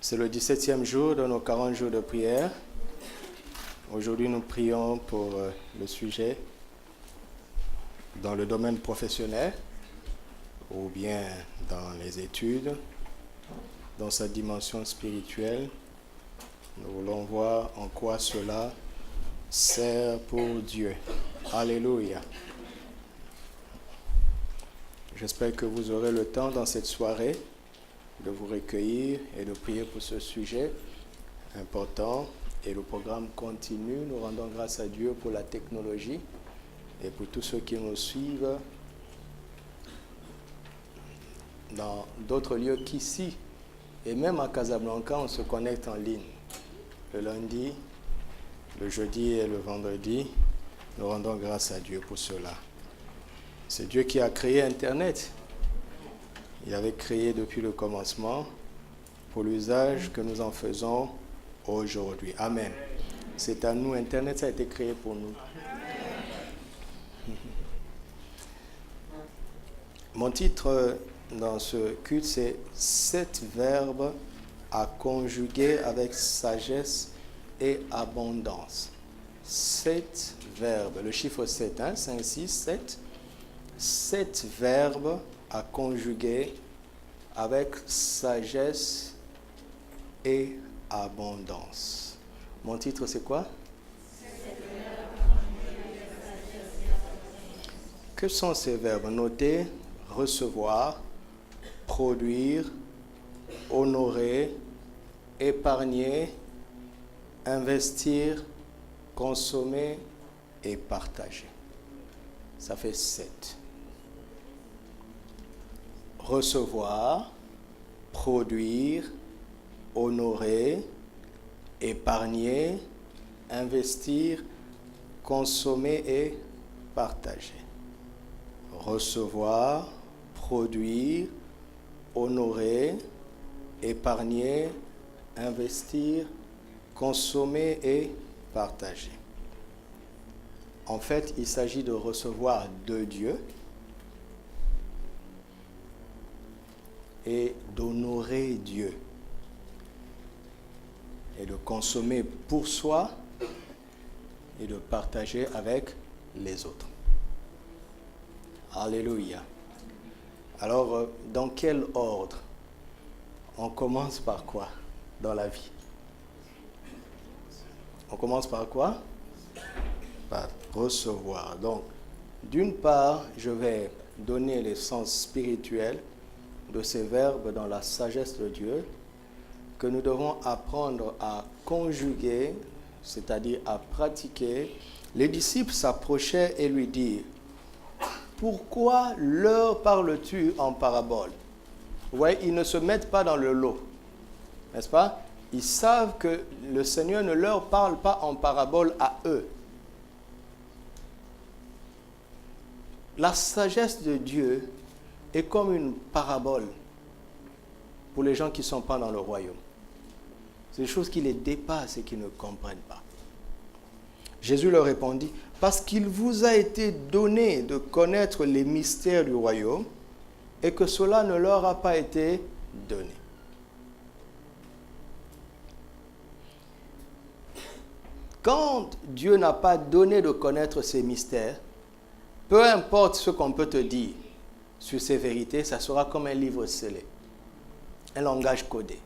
C'est le 17e jour de nos 40 jours de prière. Aujourd'hui, nous prions pour le sujet dans le domaine professionnel ou bien dans les études, dans sa dimension spirituelle. Nous voulons voir en quoi cela sert pour Dieu. Alléluia. J'espère que vous aurez le temps dans cette soirée de vous recueillir et de prier pour ce sujet important. Et le programme continue. Nous rendons grâce à Dieu pour la technologie et pour tous ceux qui nous suivent dans d'autres lieux qu'ici. Et même à Casablanca, on se connecte en ligne. Le lundi, le jeudi et le vendredi, nous rendons grâce à Dieu pour cela. C'est Dieu qui a créé Internet. Il avait créé depuis le commencement pour l'usage que nous en faisons aujourd'hui. Amen. C'est à nous. Internet, ça a été créé pour nous. Mon titre dans ce culte, c'est « 7 verbes à conjuguer avec sagesse et abondance ». 7 verbes, le chiffre 7, 5, 6, 7. 7 verbes à conjuguer avec sagesse et abondance. Mon titre, c'est quoi? Que sont ces verbes? Noter, recevoir, produire, honorer, épargner, investir, consommer et partager. Ça fait 7. Recevoir, produire, honorer, épargner, investir, consommer et partager. Recevoir, produire, honorer, épargner, investir, consommer et partager. En fait, il s'agit de recevoir de Dieu et d'honorer Dieu et de consommer pour soi et de partager avec les autres. Alléluia. Alors, dans quel ordre? On commence par quoi dans la vie? On commence par quoi? Par recevoir. Donc, d'une part, je vais donner le sens spirituel de ces verbes dans la sagesse de Dieu que nous devons apprendre à conjuguer, c'est-à-dire à pratiquer. Les disciples s'approchaient et lui dirent: pourquoi leur parles-tu en parabole? Oui, ils ne se mettent pas dans le lot, n'est-ce pas? Ils savent que le Seigneur ne leur parle pas en parabole à eux. La sagesse de Dieu est comme une parabole pour les gens qui ne sont pas dans le royaume. C'est des choses qui les dépassent et qui ne comprennent pas. Jésus leur répondit: parce qu'il vous a été donné de connaître les mystères du royaume et que cela ne leur a pas été donné. Quand Dieu n'a pas donné de connaître ces mystères, peu importe ce qu'on peut te dire sur ces vérités, ça sera comme un livre scellé, un langage codé.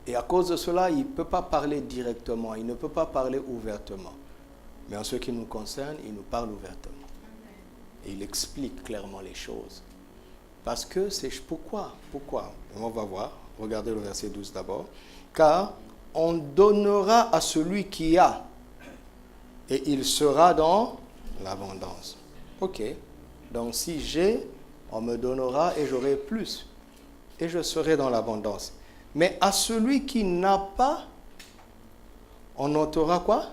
Et à cause de cela, il ne peut pas parler directement, il ne peut pas parler ouvertement. Mais en ce qui nous concerne, il nous parle ouvertement. Et il explique clairement les choses. Parce que c'est... Pourquoi? On va voir. Regardez le verset 12 d'abord. Car on donnera à celui qui a, et il sera dans l'abondance. Ok. Donc si j'ai, on me donnera et j'aurai plus. Et je serai dans l'abondance. Mais à celui qui n'a pas, on ôtera quoi?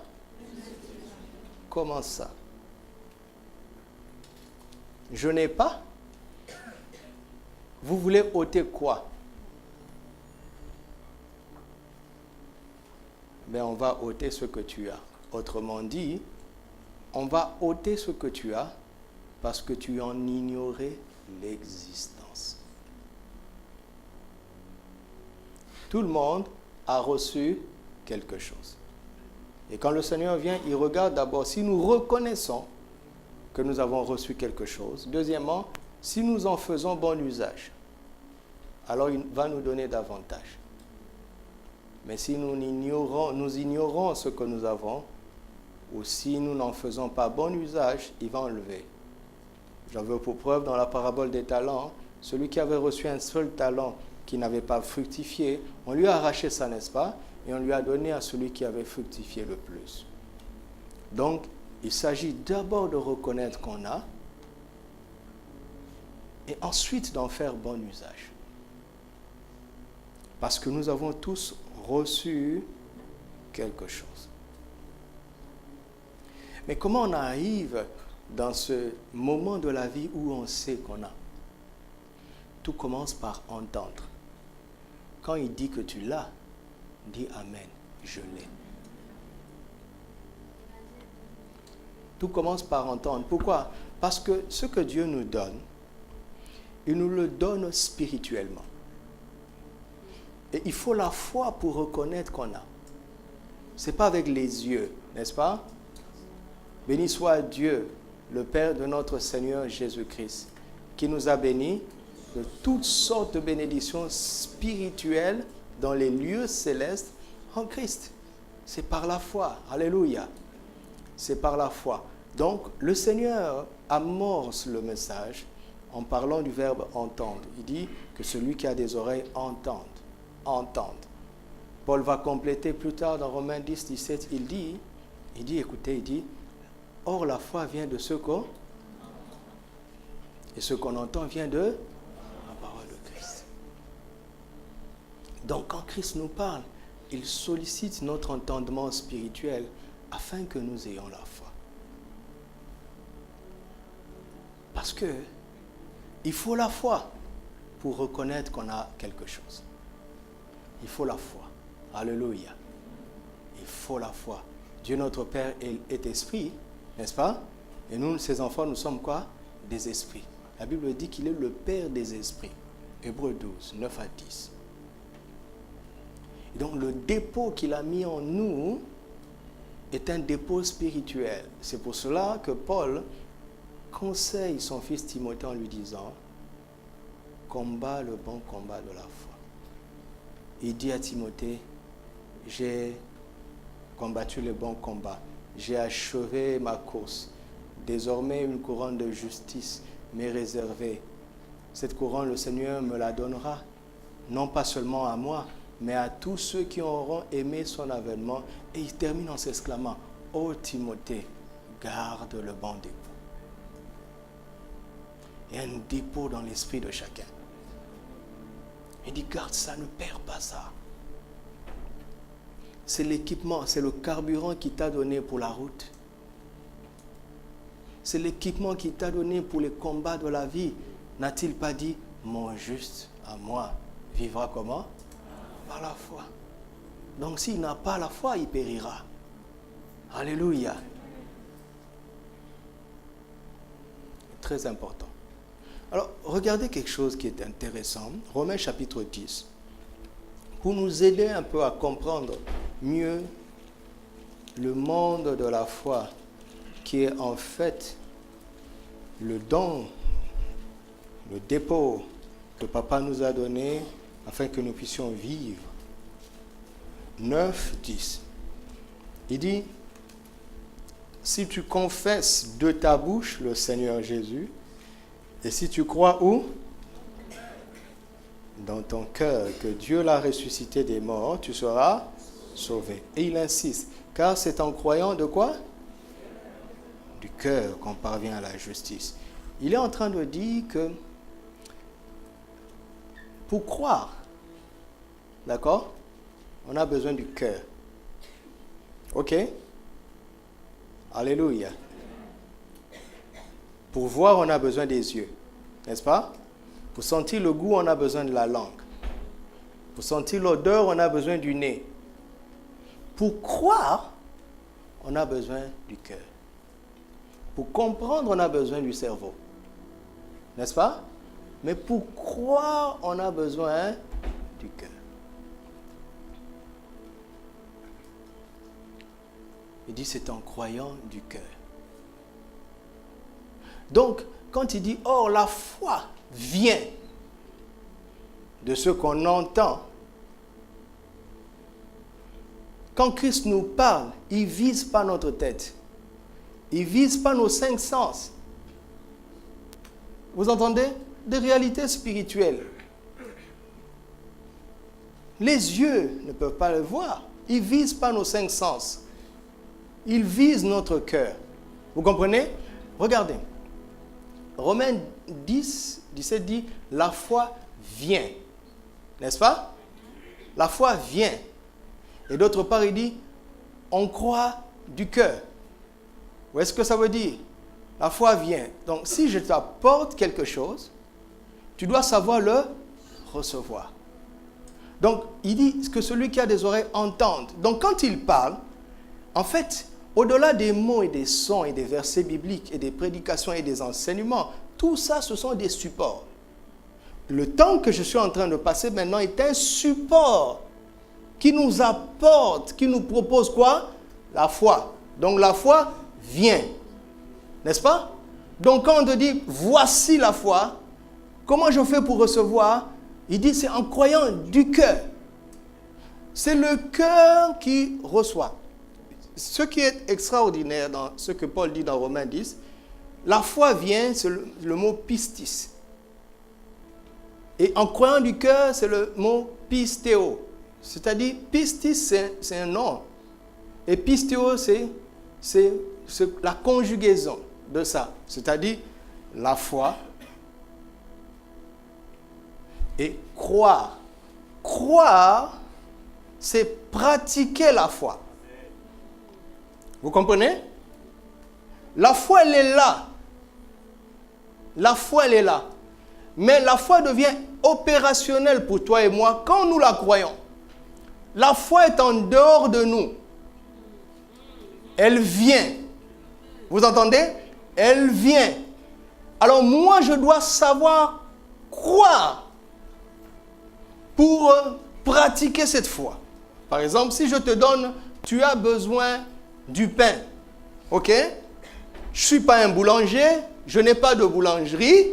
Comment ça? Je n'ai pas? Vous voulez ôter quoi? Mais on va ôter ce que tu as. Autrement dit, on va ôter ce que tu as parce que tu en ignorais l'existence. Tout le monde a reçu quelque chose. Et quand le Seigneur vient, il regarde d'abord si nous reconnaissons que nous avons reçu quelque chose. Deuxièmement, si nous en faisons bon usage, alors il va nous donner davantage. Mais si nous ignorons ce que nous avons, ou si nous n'en faisons pas bon usage, il va enlever. J'en veux pour preuve dans la parabole des talents, celui qui avait reçu un seul talent qui n'avait pas fructifié, on lui a arraché ça, n'est-ce pas? Et on lui a donné à celui qui avait fructifié le plus. Donc, il s'agit d'abord de reconnaître qu'on a, et ensuite d'en faire bon usage. Parce que nous avons tous reçu quelque chose. Mais comment on arrive dans ce moment de la vie où on sait qu'on a? Tout commence par entendre. Quand il dit que tu l'as, dis Amen, je l'ai. Tout commence par entendre. Pourquoi? Parce que ce que Dieu nous donne, il nous le donne spirituellement. Et il faut la foi pour reconnaître qu'on a. Ce n'est pas avec les yeux, n'est-ce pas? Béni soit Dieu, le Père de notre Seigneur Jésus-Christ, qui nous a bénis de toutes sortes de bénédictions spirituelles dans les lieux célestes en Christ. C'est par la foi. Alléluia. C'est par la foi. Donc, le Seigneur amorce le message en parlant du verbe entendre. Il dit que celui qui a des oreilles entende. Entende. Paul va compléter plus tard dans Romains 10, 17, il dit, or la foi vient de ce qu'on... Et ce qu'on entend vient de la parole de Christ. Donc quand Christ nous parle, il sollicite notre entendement spirituel afin que nous ayons la foi. Parce que il faut la foi pour reconnaître qu'on a quelque chose. Il faut la foi. Alléluia. Il faut la foi. Dieu notre Père est esprit, n'est-ce pas? Et nous, ses enfants, nous sommes quoi? Des esprits. La Bible dit qu'il est le Père des esprits. Hébreux 12, 9 à 10. Et donc le dépôt qu'il a mis en nous est un dépôt spirituel. C'est pour cela que Paul conseille son fils Timothée en lui disant « Combat le bon combat de la foi ». Il dit à Timothée « J'ai combattu le bon combat, j'ai achevé ma course. Désormais, une couronne de justice m'est réservée. Cette couronne, le Seigneur me la donnera, non pas seulement à moi, mais à tous ceux qui auront aimé son avènement. » Et il termine en s'exclamant « Ô Timothée, garde le bon dépôt. » Il y a un dépôt dans l'esprit de chacun. Il dit, garde ça, ne perds pas ça. C'est l'équipement, c'est le carburant qui t'a donné pour la route. C'est l'équipement qui t'a donné pour les combats de la vie. N'a-t-il pas dit, mon juste à moi vivra comment? Par la foi. Donc s'il n'a pas la foi, il périra. Alléluia. Très important. Alors, regardez quelque chose qui est intéressant. Romains chapitre 10. Pour nous aider un peu à comprendre mieux le monde de la foi, qui est en fait le don, le dépôt que Papa nous a donné afin que nous puissions vivre. 9, 10. Il dit, si tu confesses de ta bouche le Seigneur Jésus, et si tu crois où? Dans ton cœur que Dieu l'a ressuscité des morts, tu seras sauvé. Et il insiste, car c'est en croyant de quoi? Du cœur qu'on parvient à la justice. Il est en train de dire que pour croire, d'accord, on a besoin du cœur. Ok? Alléluia. Pour voir, on a besoin des yeux, n'est-ce pas? Pour sentir le goût, on a besoin de la langue. Pour sentir l'odeur, on a besoin du nez. Pour croire, on a besoin du cœur. Pour comprendre, on a besoin du cerveau. N'est-ce pas? Mais pour croire, on a besoin du cœur. Il dit c'est en croyant du cœur. Donc, quand il dit « Or, la foi vient de ce qu'on entend », quand Christ nous parle, il ne vise pas notre tête. Il ne vise pas nos 5 sens. Vous entendez? Des réalités spirituelles. Les yeux ne peuvent pas le voir. Il ne vise pas nos 5 sens. Il vise notre cœur. Vous comprenez? Regardez. Romains 10, 17 dit, la foi vient. N'est-ce pas? La foi vient. Et d'autre part, il dit, on croit du cœur. Où est-ce que ça veut dire? La foi vient. Donc, si je t'apporte quelque chose, tu dois savoir le recevoir. Donc, il dit que celui qui a des oreilles entende. Donc, quand il parle, en fait, au-delà des mots et des sons et des versets bibliques et des prédications et des enseignements, tout ça, ce sont des supports. Le temps que je suis en train de passer maintenant est un support qui nous apporte, qui nous propose quoi? La foi. Donc, la foi vient. N'est-ce pas? Donc, quand on te dit, voici la foi, comment je fais pour recevoir? Il dit, c'est en croyant du cœur. C'est le cœur qui reçoit. Ce qui est extraordinaire dans ce que Paul dit dans Romains 10, la foi vient, c'est le mot pistis. Et en croyant du cœur, c'est le mot pistéo. C'est-à-dire, pistis, c'est un nom. Et pistéo, c'est la conjugaison de ça. C'est-à-dire, la foi et croire. Croire, c'est pratiquer la foi. Vous comprenez? La foi, elle est là. La foi, elle est là. Mais la foi devient opérationnelle pour toi et moi quand nous la croyons. La foi est en dehors de nous. Elle vient. Vous entendez? Elle vient. Alors moi, je dois savoir croire pour pratiquer cette foi. Par exemple, si je te donne, tu as besoin du pain. Ok? Je ne suis pas un boulanger, je n'ai pas de boulangerie,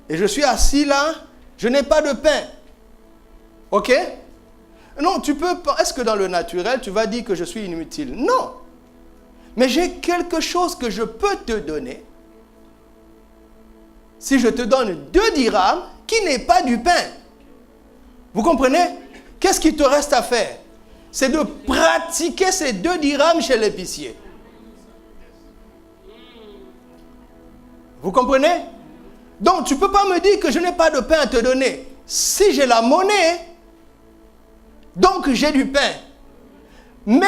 et je suis assis là, je n'ai pas de pain. Ok? Non, tu peux pas. Est-ce que dans le naturel, tu vas dire que je suis inutile? Non. Mais j'ai quelque chose que je peux te donner. Si je te donne 2 dirhams, qui n'est pas du pain. Vous comprenez? Qu'est-ce qu'il te reste à faire? C'est de pratiquer ces 2 dirhams chez l'épicier. Vous comprenez? Donc, tu ne peux pas me dire que je n'ai pas de pain à te donner. Si j'ai la monnaie, donc j'ai du pain. Mais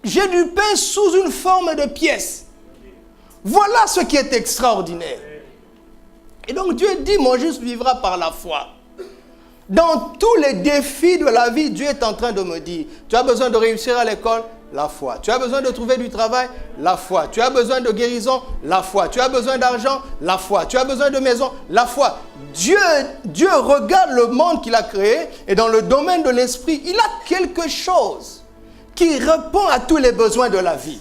j'ai du pain sous une forme de pièce. Voilà ce qui est extraordinaire. Et donc Dieu dit, mon juste vivra par la foi. Dans tous les défis de la vie, Dieu est en train de me dire, tu as besoin de réussir à l'école, la foi. Tu as besoin de trouver du travail, la foi. Tu as besoin de guérison, la foi. Tu as besoin d'argent, la foi. Tu as besoin de maison, la foi. Dieu regarde le monde qu'il a créé et dans le domaine de l'esprit, il a quelque chose qui répond à tous les besoins de la vie.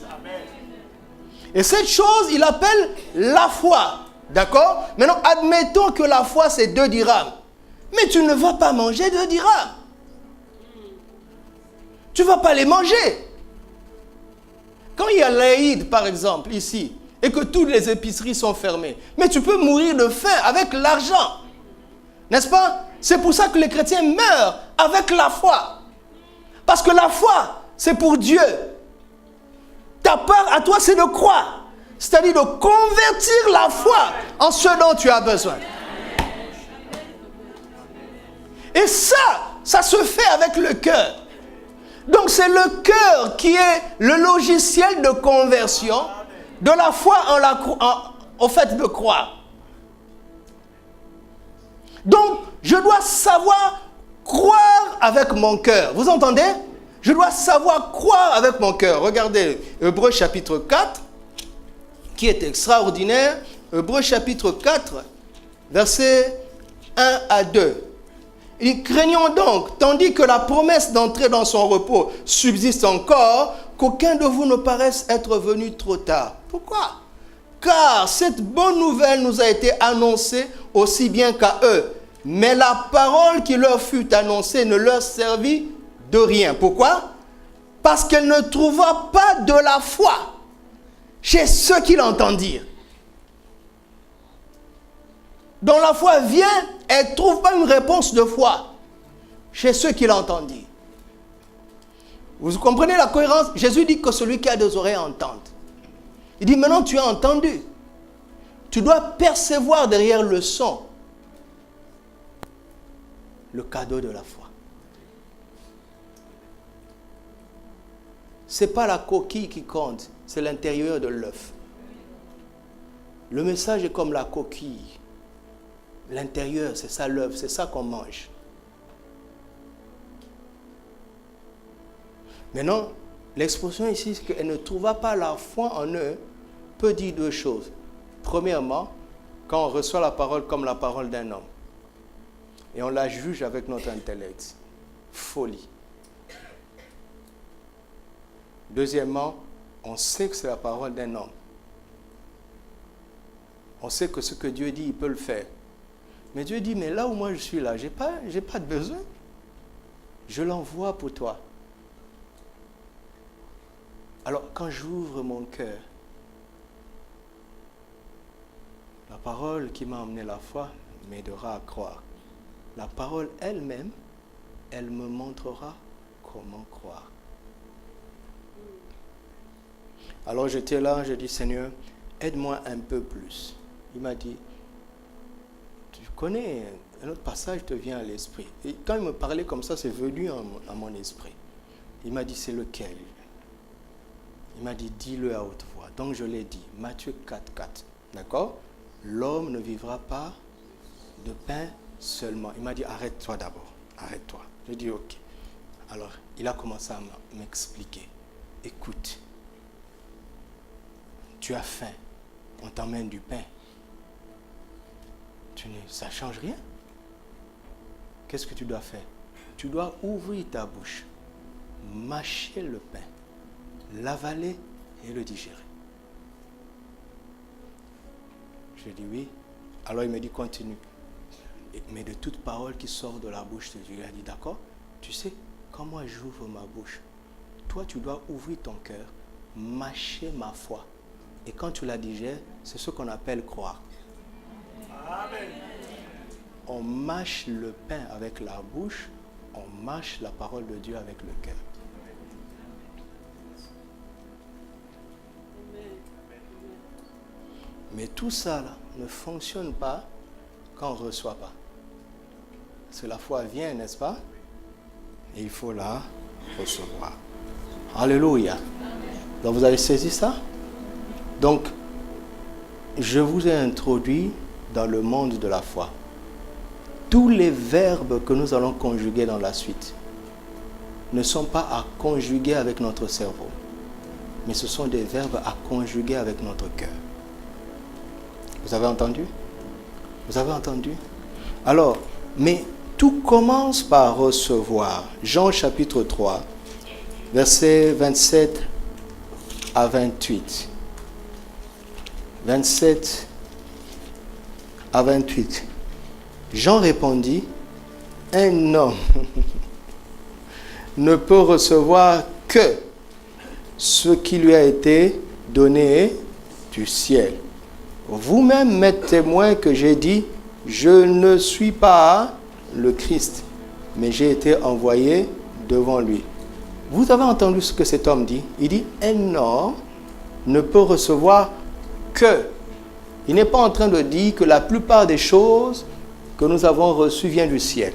Et cette chose, il appelle la foi. D'accord? Maintenant, admettons que la foi, c'est 2 dirhams. Mais tu ne vas pas manger 2 dirhams. Tu ne vas pas les manger. Quand il y a l'Aïd, par exemple, ici, et que toutes les épiceries sont fermées, mais tu peux mourir de faim avec l'argent. N'est-ce pas? C'est pour ça que les chrétiens meurent avec la foi. Parce que la foi, c'est pour Dieu. Ta part à toi, c'est de croire. C'est-à-dire de convertir la foi en ce dont tu as besoin. Et ça se fait avec le cœur. Donc c'est le cœur qui est le logiciel de conversion de la foi au fait de croire. Donc je dois savoir croire avec mon cœur. Vous entendez? Je dois savoir croire avec mon cœur. Regardez Hébreux chapitre 4, qui est extraordinaire. Hébreux chapitre 4, versets 1 à 2. Il dit, craignons donc, tandis que la promesse d'entrer dans son repos subsiste encore, qu'aucun de vous ne paraisse être venu trop tard. Pourquoi? Car cette bonne nouvelle nous a été annoncée aussi bien qu'à eux. Mais la parole qui leur fut annoncée ne leur servit de rien. Pourquoi? Parce qu'elle ne trouva pas de la foi chez ceux qui l'entendirent. Donc la foi vient, elle ne trouve pas une réponse de foi chez ceux qui l'entendirent. Vous comprenez la cohérence? Jésus dit que celui qui a des oreilles entende. Il dit maintenant tu as entendu. Tu dois percevoir derrière le son le cadeau de la foi. Ce n'est pas la coquille qui compte, c'est l'intérieur de l'œuf. Le message est comme la coquille. L'intérieur, c'est ça l'œuf, c'est ça qu'on mange. Maintenant, l'expression ici, c'est qu'elle ne trouva pas la foi en eux, peut dire deux choses. Premièrement, quand on reçoit la parole comme la parole d'un homme, et on la juge avec notre intellect, folie. Deuxièmement, on sait que c'est la parole d'un homme. On sait que ce que Dieu dit, il peut le faire. Mais Dieu dit, mais là où moi je suis là, j'ai pas de besoin. Je l'envoie pour toi. Alors, quand j'ouvre mon cœur, la parole qui m'a amené la foi m'aidera à croire. La parole elle-même, elle me montrera comment croire. Alors j'étais là, je dis, Seigneur, aide-moi un peu plus. Il m'a dit, tu connais, un autre passage te vient à l'esprit. Et quand il me parlait comme ça, c'est venu à mon esprit. Il m'a dit, c'est lequel? Il m'a dit, dis-le à haute voix. Donc je l'ai dit, Matthieu 4, 4. D'accord? L'homme ne vivra pas de pain seulement. Il m'a dit, arrête-toi d'abord. Arrête-toi. J'ai dit, ok. Alors, il a commencé à m'expliquer. Écoute, tu as faim. On t'emmène du pain. Ça ne change rien. Qu'est-ce que tu dois faire? Tu dois ouvrir ta bouche, mâcher le pain, l'avaler et le digérer. J'ai dit oui. Alors il me dit continue. Mais de toute parole qui sort de la bouche de Dieu, il a dit d'accord. Tu sais, quand moi j'ouvre ma bouche, toi tu dois ouvrir ton cœur, mâcher ma foi. Et quand tu la digères, c'est ce qu'on appelle croire. Amen. On mâche le pain avec la bouche, on mâche la parole de Dieu avec le cœur. Mais tout ça là, ne fonctionne pas quand on ne reçoit pas. Parce que la foi vient, n'est-ce pas? Et il faut la recevoir. Alléluia. Donc vous avez saisi ça? Donc, je vous ai introduit dans le monde de la foi. Tous les verbes que nous allons conjuguer dans la suite ne sont pas à conjuguer avec notre cerveau, mais ce sont des verbes à conjuguer avec notre cœur. Vous avez entendu? Vous avez entendu? Alors, mais tout commence par recevoir. Jean chapitre 3, versets 27 à 28. 27 à 28. Jean répondit, un homme ne peut recevoir que ce qui lui a été donné du ciel. Vous-même m'êtes témoin que j'ai dit, je ne suis pas le Christ, mais j'ai été envoyé devant lui. Vous avez entendu ce que cet homme dit? Il dit, un homme ne peut recevoir que. Il n'est pas en train de dire que la plupart des choses que nous avons reçues viennent du ciel.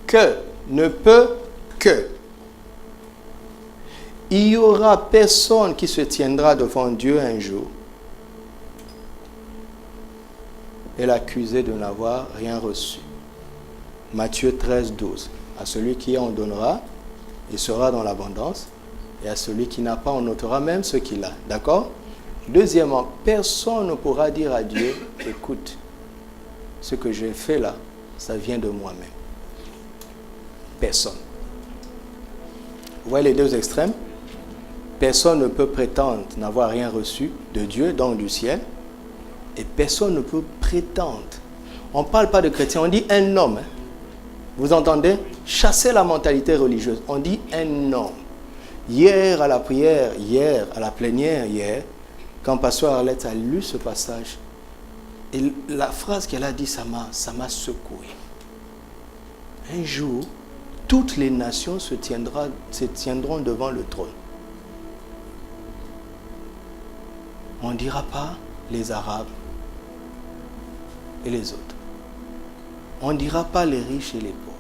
Que, ne peut que. Il n'y aura personne qui se tiendra devant Dieu un jour et l'accuser de n'avoir rien reçu. Matthieu 13, 12. À celui qui a, on donnera, il sera dans l'abondance, et à celui qui n'a pas, on notera même ce qu'il a. D'accord? Deuxièmement, personne ne pourra dire à Dieu, écoute, ce que j'ai fait là, ça vient de moi-même. Personne. Vous voyez les deux extrêmes? Personne ne peut prétendre n'avoir rien reçu de Dieu, donc du ciel. Et personne ne peut prétendre. On ne parle pas de chrétien, on dit un homme. Hein. Vous entendez? Chassez la mentalité religieuse. On dit un homme. Hier à la prière, hier à la plénière, hier, quand Pasteur Arlette a lu ce passage, et la phrase qu'elle a dit, ça m'a secoué. Un jour, toutes les nations se tiendront devant le trône. On ne dira pas les Arabes et les autres. On ne dira pas les riches et les pauvres.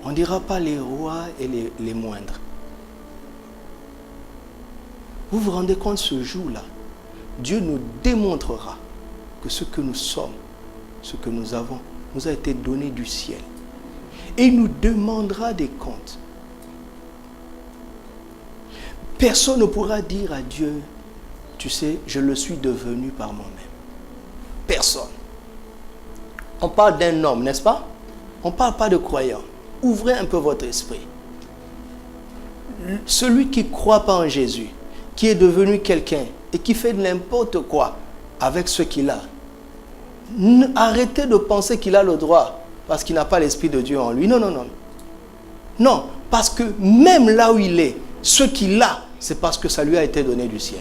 On ne dira pas les rois et les moindres. Vous vous rendez compte, ce jour-là, Dieu nous démontrera que ce que nous sommes, ce que nous avons, nous a été donné du ciel. Et il nous demandera des comptes. Personne ne pourra dire à Dieu, tu sais, je le suis devenu par moi-même. Personne. On parle d'un homme, n'est-ce pas? On ne parle pas de croyant. Ouvrez un peu votre esprit. Celui qui ne croit pas en Jésus, qui est devenu quelqu'un et qui fait n'importe quoi avec ce qu'il a, arrêtez de penser qu'il a le droit parce qu'il n'a pas l'Esprit de Dieu en lui. Non, non, non. Non, parce que même là où il est, ce qu'il a, c'est parce que ça lui a été donné du ciel.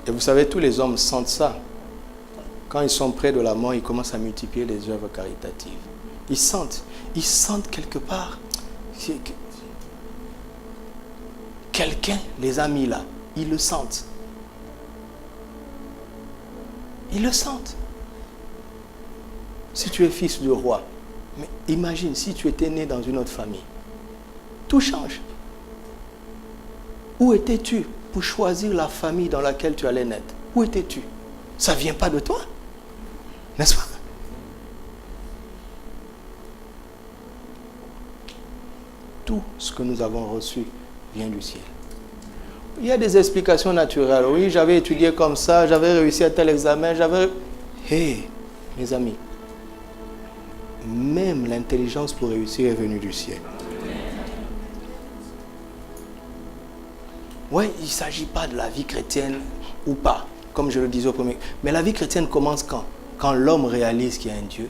Et vous savez, tous les hommes sentent ça. Quand ils sont près de la mort, ils commencent à multiplier les œuvres caritatives. Ils sentent quelque part. Quelqu'un les a mis là. Ils le sentent. Ils le sentent. Si tu es fils du roi, mais imagine si tu étais né dans une autre famille. Tout change. Où étais-tu pour choisir la famille dans laquelle tu allais naître? Où étais-tu? Ça ne vient pas de toi, n'est-ce pas? Tout ce que nous avons reçu vient du ciel. Il y a des explications naturelles. Oui, j'avais étudié comme ça, j'avais réussi à tel examen, Hé, mes amis, même l'intelligence pour réussir est venue du ciel. Oui, il ne s'agit pas de la vie chrétienne ou pas, comme je le disais au premier. Mais la vie chrétienne commence quand? Quand l'homme réalise qu'il y a un Dieu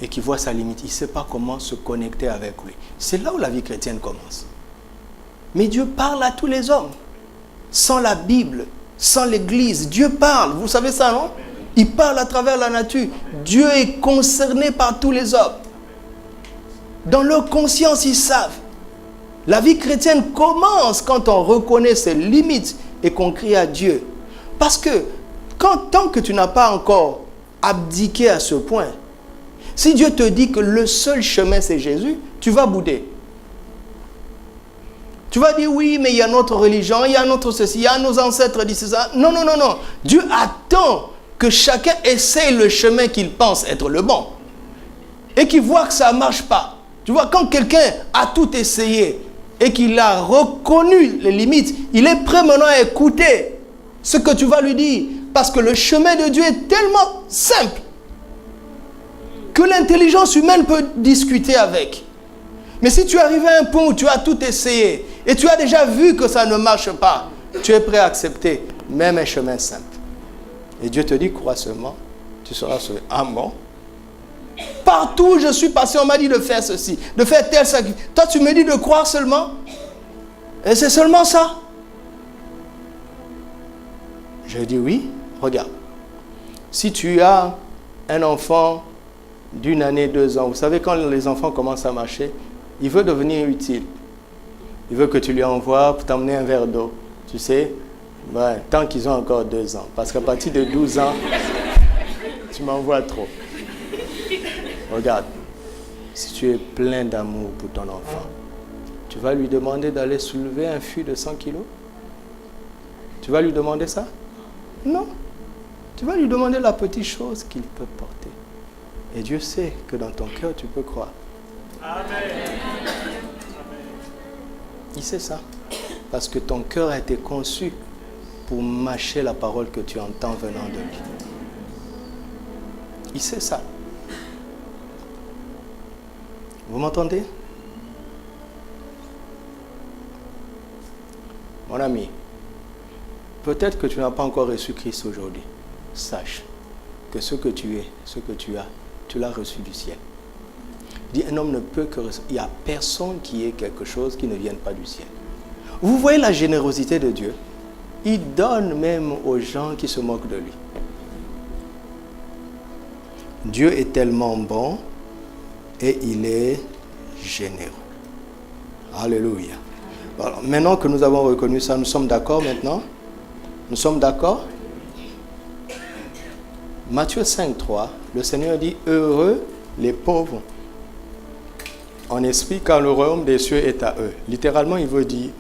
et qu'il voit sa limite. Il ne sait pas comment se connecter avec lui. C'est là où la vie chrétienne commence. Mais Dieu parle à tous les hommes. Sans la Bible, sans l'Église, Dieu parle. Vous savez ça, non? Il parle à travers la nature. Dieu est concerné par tous les hommes. Dans leur conscience, ils savent. La vie chrétienne commence quand on reconnaît ses limites et qu'on crie à Dieu. Parce que tant que tu n'as pas encore abdiqué à ce point, si Dieu te dit que le seul chemin c'est Jésus, tu vas bouder. Tu vas dire oui, mais il y a notre religion, il y a notre ceci, il y a nos ancêtres disent ça. Non, non, non, non. Dieu attend que chacun essaye le chemin qu'il pense être le bon. Et qu'il voit que ça ne marche pas. Tu vois, quand quelqu'un a tout essayé et qu'il a reconnu les limites, il est prêt maintenant à écouter ce que tu vas lui dire. Parce que le chemin de Dieu est tellement simple que l'intelligence humaine peut discuter avec. Mais si tu arrives à un point où tu as tout essayé et tu as déjà vu que ça ne marche pas, tu es prêt à accepter même un chemin simple. Et Dieu te dit, crois seulement, tu seras sauvé. Ah bon? Partout où je suis passé, on m'a dit de faire ceci, de faire tel sacrifice. Toi, tu me dis de croire seulement? Et c'est seulement ça? Je dis oui, regarde. Si tu as un enfant d'1 année, 2 ans, vous savez quand les enfants commencent à marcher, il veut devenir utile. Il veut que tu lui envoies pour t'emmener un verre d'eau. Tu sais, ouais, tant qu'ils ont encore 2 ans. Parce qu'à partir de 12 ans, tu m'envoies trop. Regarde, si tu es plein d'amour pour ton enfant, tu vas lui demander d'aller soulever un fût de 100 kilos? Tu vas lui demander ça? Non. Tu vas lui demander la petite chose qu'il peut porter. Et Dieu sait que dans ton cœur, tu peux croire. Il sait ça. Parce que ton cœur a été conçu pour mâcher la parole que tu entends venant de lui. Il sait ça. Vous m'entendez? Mon ami, peut-être que tu n'as pas encore reçu Christ aujourd'hui. Sache que ce que tu es, ce que tu as, tu l'as reçu du ciel. Dis, un homme ne peut que recevoir. Il n'y a personne qui ait quelque chose qui ne vienne pas du ciel. Vous voyez la générosité de Dieu? Il donne même aux gens qui se moquent de lui. Dieu est tellement bon et il est généreux. Alléluia. Alors, maintenant que nous avons reconnu ça, nous sommes d'accord maintenant? Nous sommes d'accord? Matthieu 5, 3, le Seigneur dit, heureux les pauvres en esprit, car le royaume des cieux est à eux. Littéralement, il veut dire,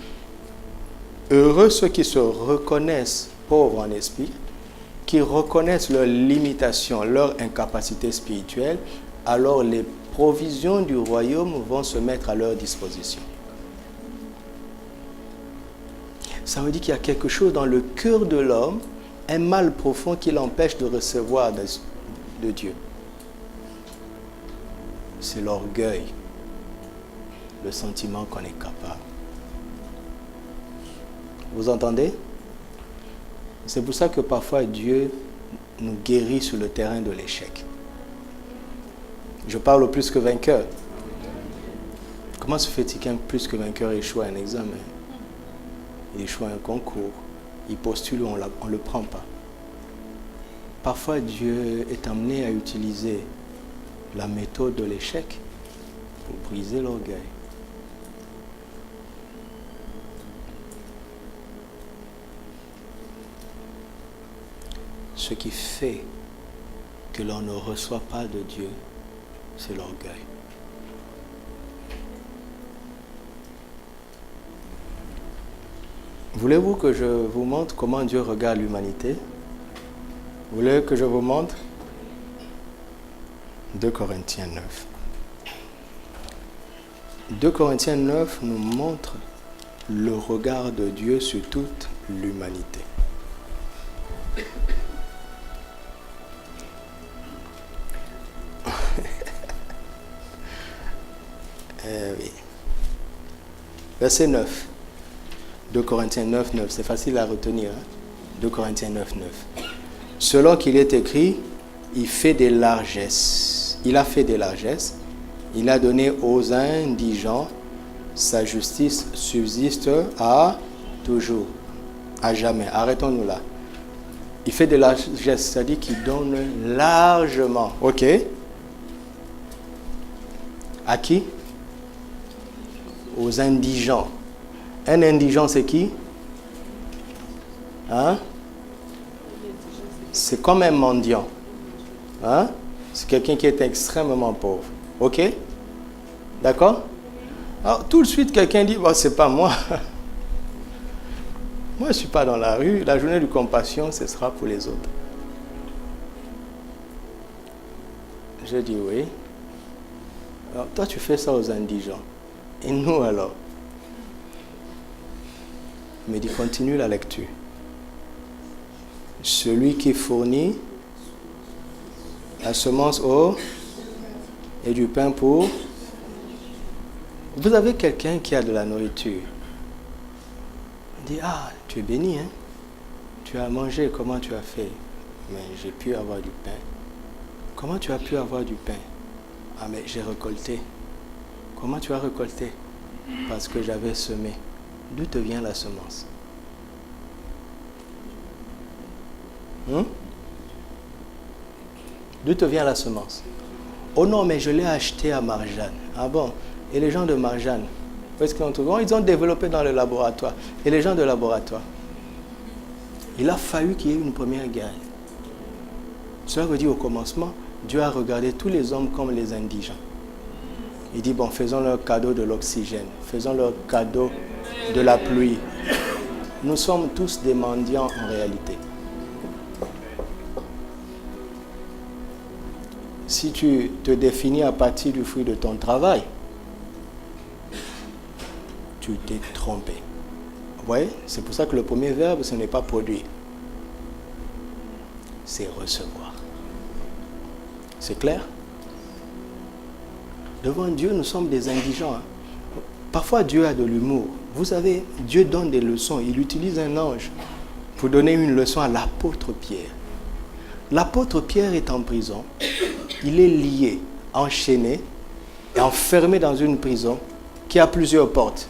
heureux ceux qui se reconnaissent pauvres en esprit, qui reconnaissent leurs limitations, leur incapacité spirituelle, alors les provisions du royaume vont se mettre à leur disposition. Ça veut dire qu'il y a quelque chose dans le cœur de l'homme, un mal profond qui l'empêche de recevoir de Dieu. C'est l'orgueil, le sentiment qu'on est capable. Vous entendez? C'est pour ça que parfois Dieu nous guérit sur le terrain de l'échec. Je parle au plus que vainqueur. Comment se fait-il qu'un plus que vainqueur échoue à un examen? Il échoue à un concours. Il postule, on ne le prend pas. Parfois Dieu est amené à utiliser la méthode de l'échec pour briser l'orgueil. Ce qui fait que l'on ne reçoit pas de Dieu, c'est l'orgueil. Voulez-vous que je vous montre comment Dieu regarde l'humanité? Vous voulez que je vous montre? 2 Corinthiens 9. 2 Corinthiens 9 nous montre le regard de Dieu sur toute l'humanité. Oui. Verset 9. 2 Corinthiens 9, 9. C'est facile à retenir. 2 Corinthiens 9, 9. Selon qu'il est écrit, il fait des largesses. Il a fait des largesses. Il a donné aux indigents. Sa justice subsiste à toujours, à jamais. Arrêtons-nous là. Il fait des largesses, c'est-à-dire qu'il donne largement. Ok? À qui? Aux indigents. Un indigent, c'est qui? Hein? C'est comme un mendiant. Hein? C'est quelqu'un qui est extrêmement pauvre. Ok? D'accord? Alors, tout de suite, quelqu'un dit, oh, c'est pas moi. Moi, je ne suis pas dans la rue. La journée de compassion, ce sera pour les autres. Je dis oui. Alors, toi, tu fais ça aux indigents. Et nous, alors? Il me dit, continue la lecture. Celui qui fournit la semence et du pain pour... Vous avez quelqu'un qui a de la nourriture. Il dit, ah, tu es béni, hein? Tu as mangé, comment tu as fait? Mais j'ai pu avoir du pain. Comment tu as pu avoir du pain? Ah, mais j'ai récolté. Comment tu as récolté? Parce que j'avais semé. D'où te vient la semence? D'où te vient la semence? Oh non, mais je l'ai acheté à Marjane. Ah bon? Et les gens de Marjane, où est-ce qu'ils ont trouvé? Ils ont développé dans le laboratoire. Et les gens de laboratoire? Il a fallu qu'il y ait une première guerre. Cela veut dire au commencement, Dieu a regardé tous les hommes comme les indigents. Il dit, bon, faisons leur cadeau de l'oxygène. Faisons leur cadeau de la pluie. Nous sommes tous des mendiants en réalité. Si tu te définis à partir du fruit de ton travail, tu t'es trompé. Vous voyez, c'est pour ça que le premier verbe, ce n'est pas produire. C'est recevoir. C'est clair? Devant Dieu, nous sommes des indigents. Parfois, Dieu a de l'humour. Vous savez, Dieu donne des leçons. Il utilise un ange pour donner une leçon à l'apôtre Pierre. L'apôtre Pierre est en prison. Il est lié, enchaîné et enfermé dans une prison qui a plusieurs portes.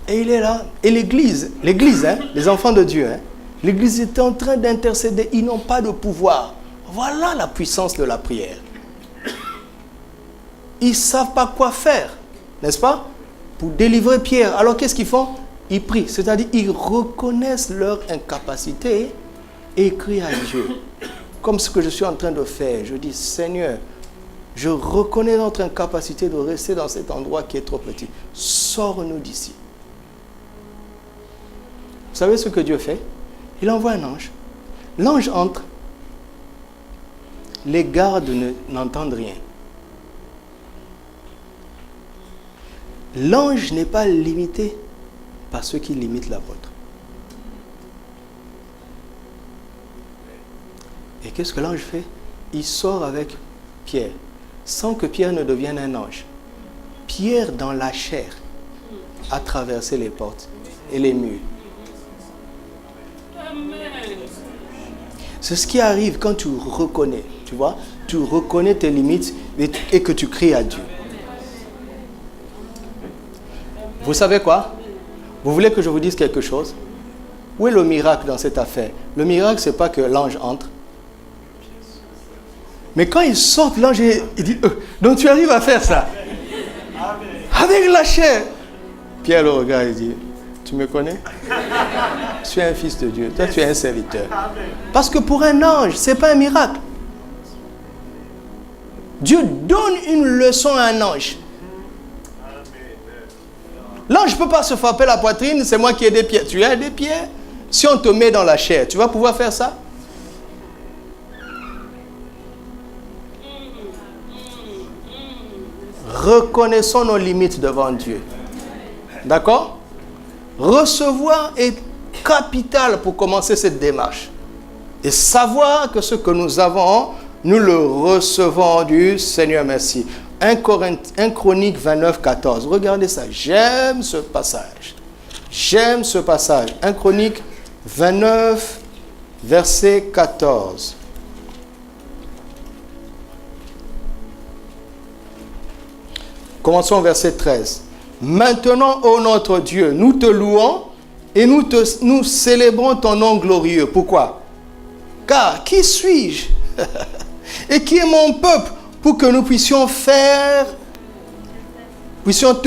Et il est là. Et l'église, les enfants de Dieu, l'église est en train d'intercéder. Ils n'ont pas de pouvoir. Voilà la puissance de la prière. Ils ne savent pas quoi faire, n'est-ce pas? Pour délivrer Pierre. Alors qu'est-ce qu'ils font? Ils prient. C'est-à-dire ils reconnaissent leur incapacité et crient à Dieu. Comme ce que je suis en train de faire. Je dis, Seigneur, je reconnais notre incapacité de rester dans cet endroit qui est trop petit. Sors-nous d'ici. Vous savez ce que Dieu fait? Il envoie un ange. L'ange entre. Les gardes n'entendent rien. L'ange n'est pas limité par ceux qui limitent l'apôtre. Et qu'est-ce que l'ange fait? Il sort avec Pierre, sans que Pierre ne devienne un ange. Pierre, dans la chair, a traversé les portes et les murs. C'est ce qui arrive quand tu reconnais, tu vois, tu reconnais tes limites et que tu cries à Dieu. Vous savez quoi? Vous voulez que je vous dise quelque chose? Où est le miracle dans cette affaire? Le miracle, ce n'est pas que l'ange entre. Mais quand il sort, l'ange, il dit, donc tu arrives à faire ça? Avec la chair. Pierre le regarde et dit, tu me connais? Je suis un fils de Dieu. Toi, tu es un serviteur. Parce que pour un ange, ce n'est pas un miracle. Dieu donne une leçon à un ange. L'ange ne peut pas se frapper la poitrine, c'est moi qui ai des pieds. Tu as des pieds? Si on te met dans la chair, tu vas pouvoir faire ça? Reconnaissons nos limites devant Dieu. D'accord? Recevoir est capital pour commencer cette démarche. Et savoir que ce que nous avons, nous le recevons du Seigneur. Merci. 1 Chronique 29, 14. Regardez ça. J'aime ce passage. J'aime ce passage. 1 Chronique 29, verset 14. Commençons au verset 13. Maintenant, ô notre Dieu, nous te louons et nous célébrons ton nom glorieux. Pourquoi? Car qui suis-je et qui est mon peuple pour que nous puissions te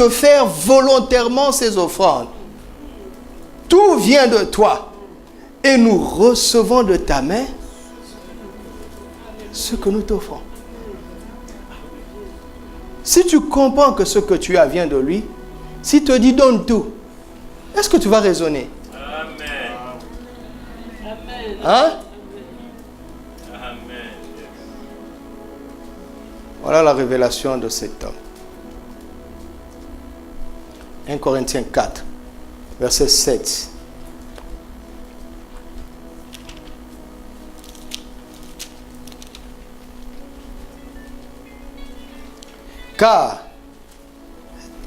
faire volontairement ces offrandes? Tout vient de toi et nous recevons de ta main ce que nous t'offrons. Si tu comprends que ce que tu as vient de lui, s'il te dit donne tout, est-ce que tu vas raisonner? Amen. Hein? Amen. Voilà la révélation de cet homme. 1 Corinthiens 4, verset 7. Car,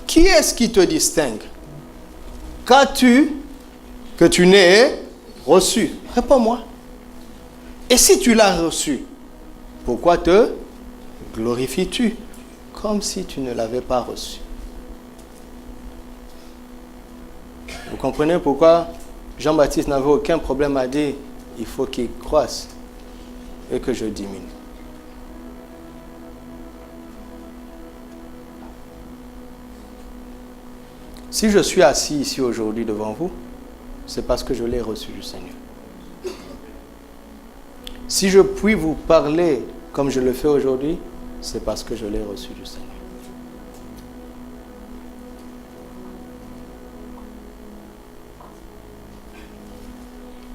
qui est-ce qui te distingue? Qu'as-tu que tu n'aies reçu? Réponds-moi. Et si tu l'as reçu, pourquoi te glorifies-tu comme si tu ne l'avais pas reçu? Vous comprenez pourquoi Jean-Baptiste n'avait aucun problème à dire il faut qu'il croisse et que je diminue. Si je suis assis ici aujourd'hui devant vous, c'est parce que je l'ai reçu du Seigneur. Si je puis vous parler comme je le fais aujourd'hui, c'est parce que je l'ai reçu du Seigneur.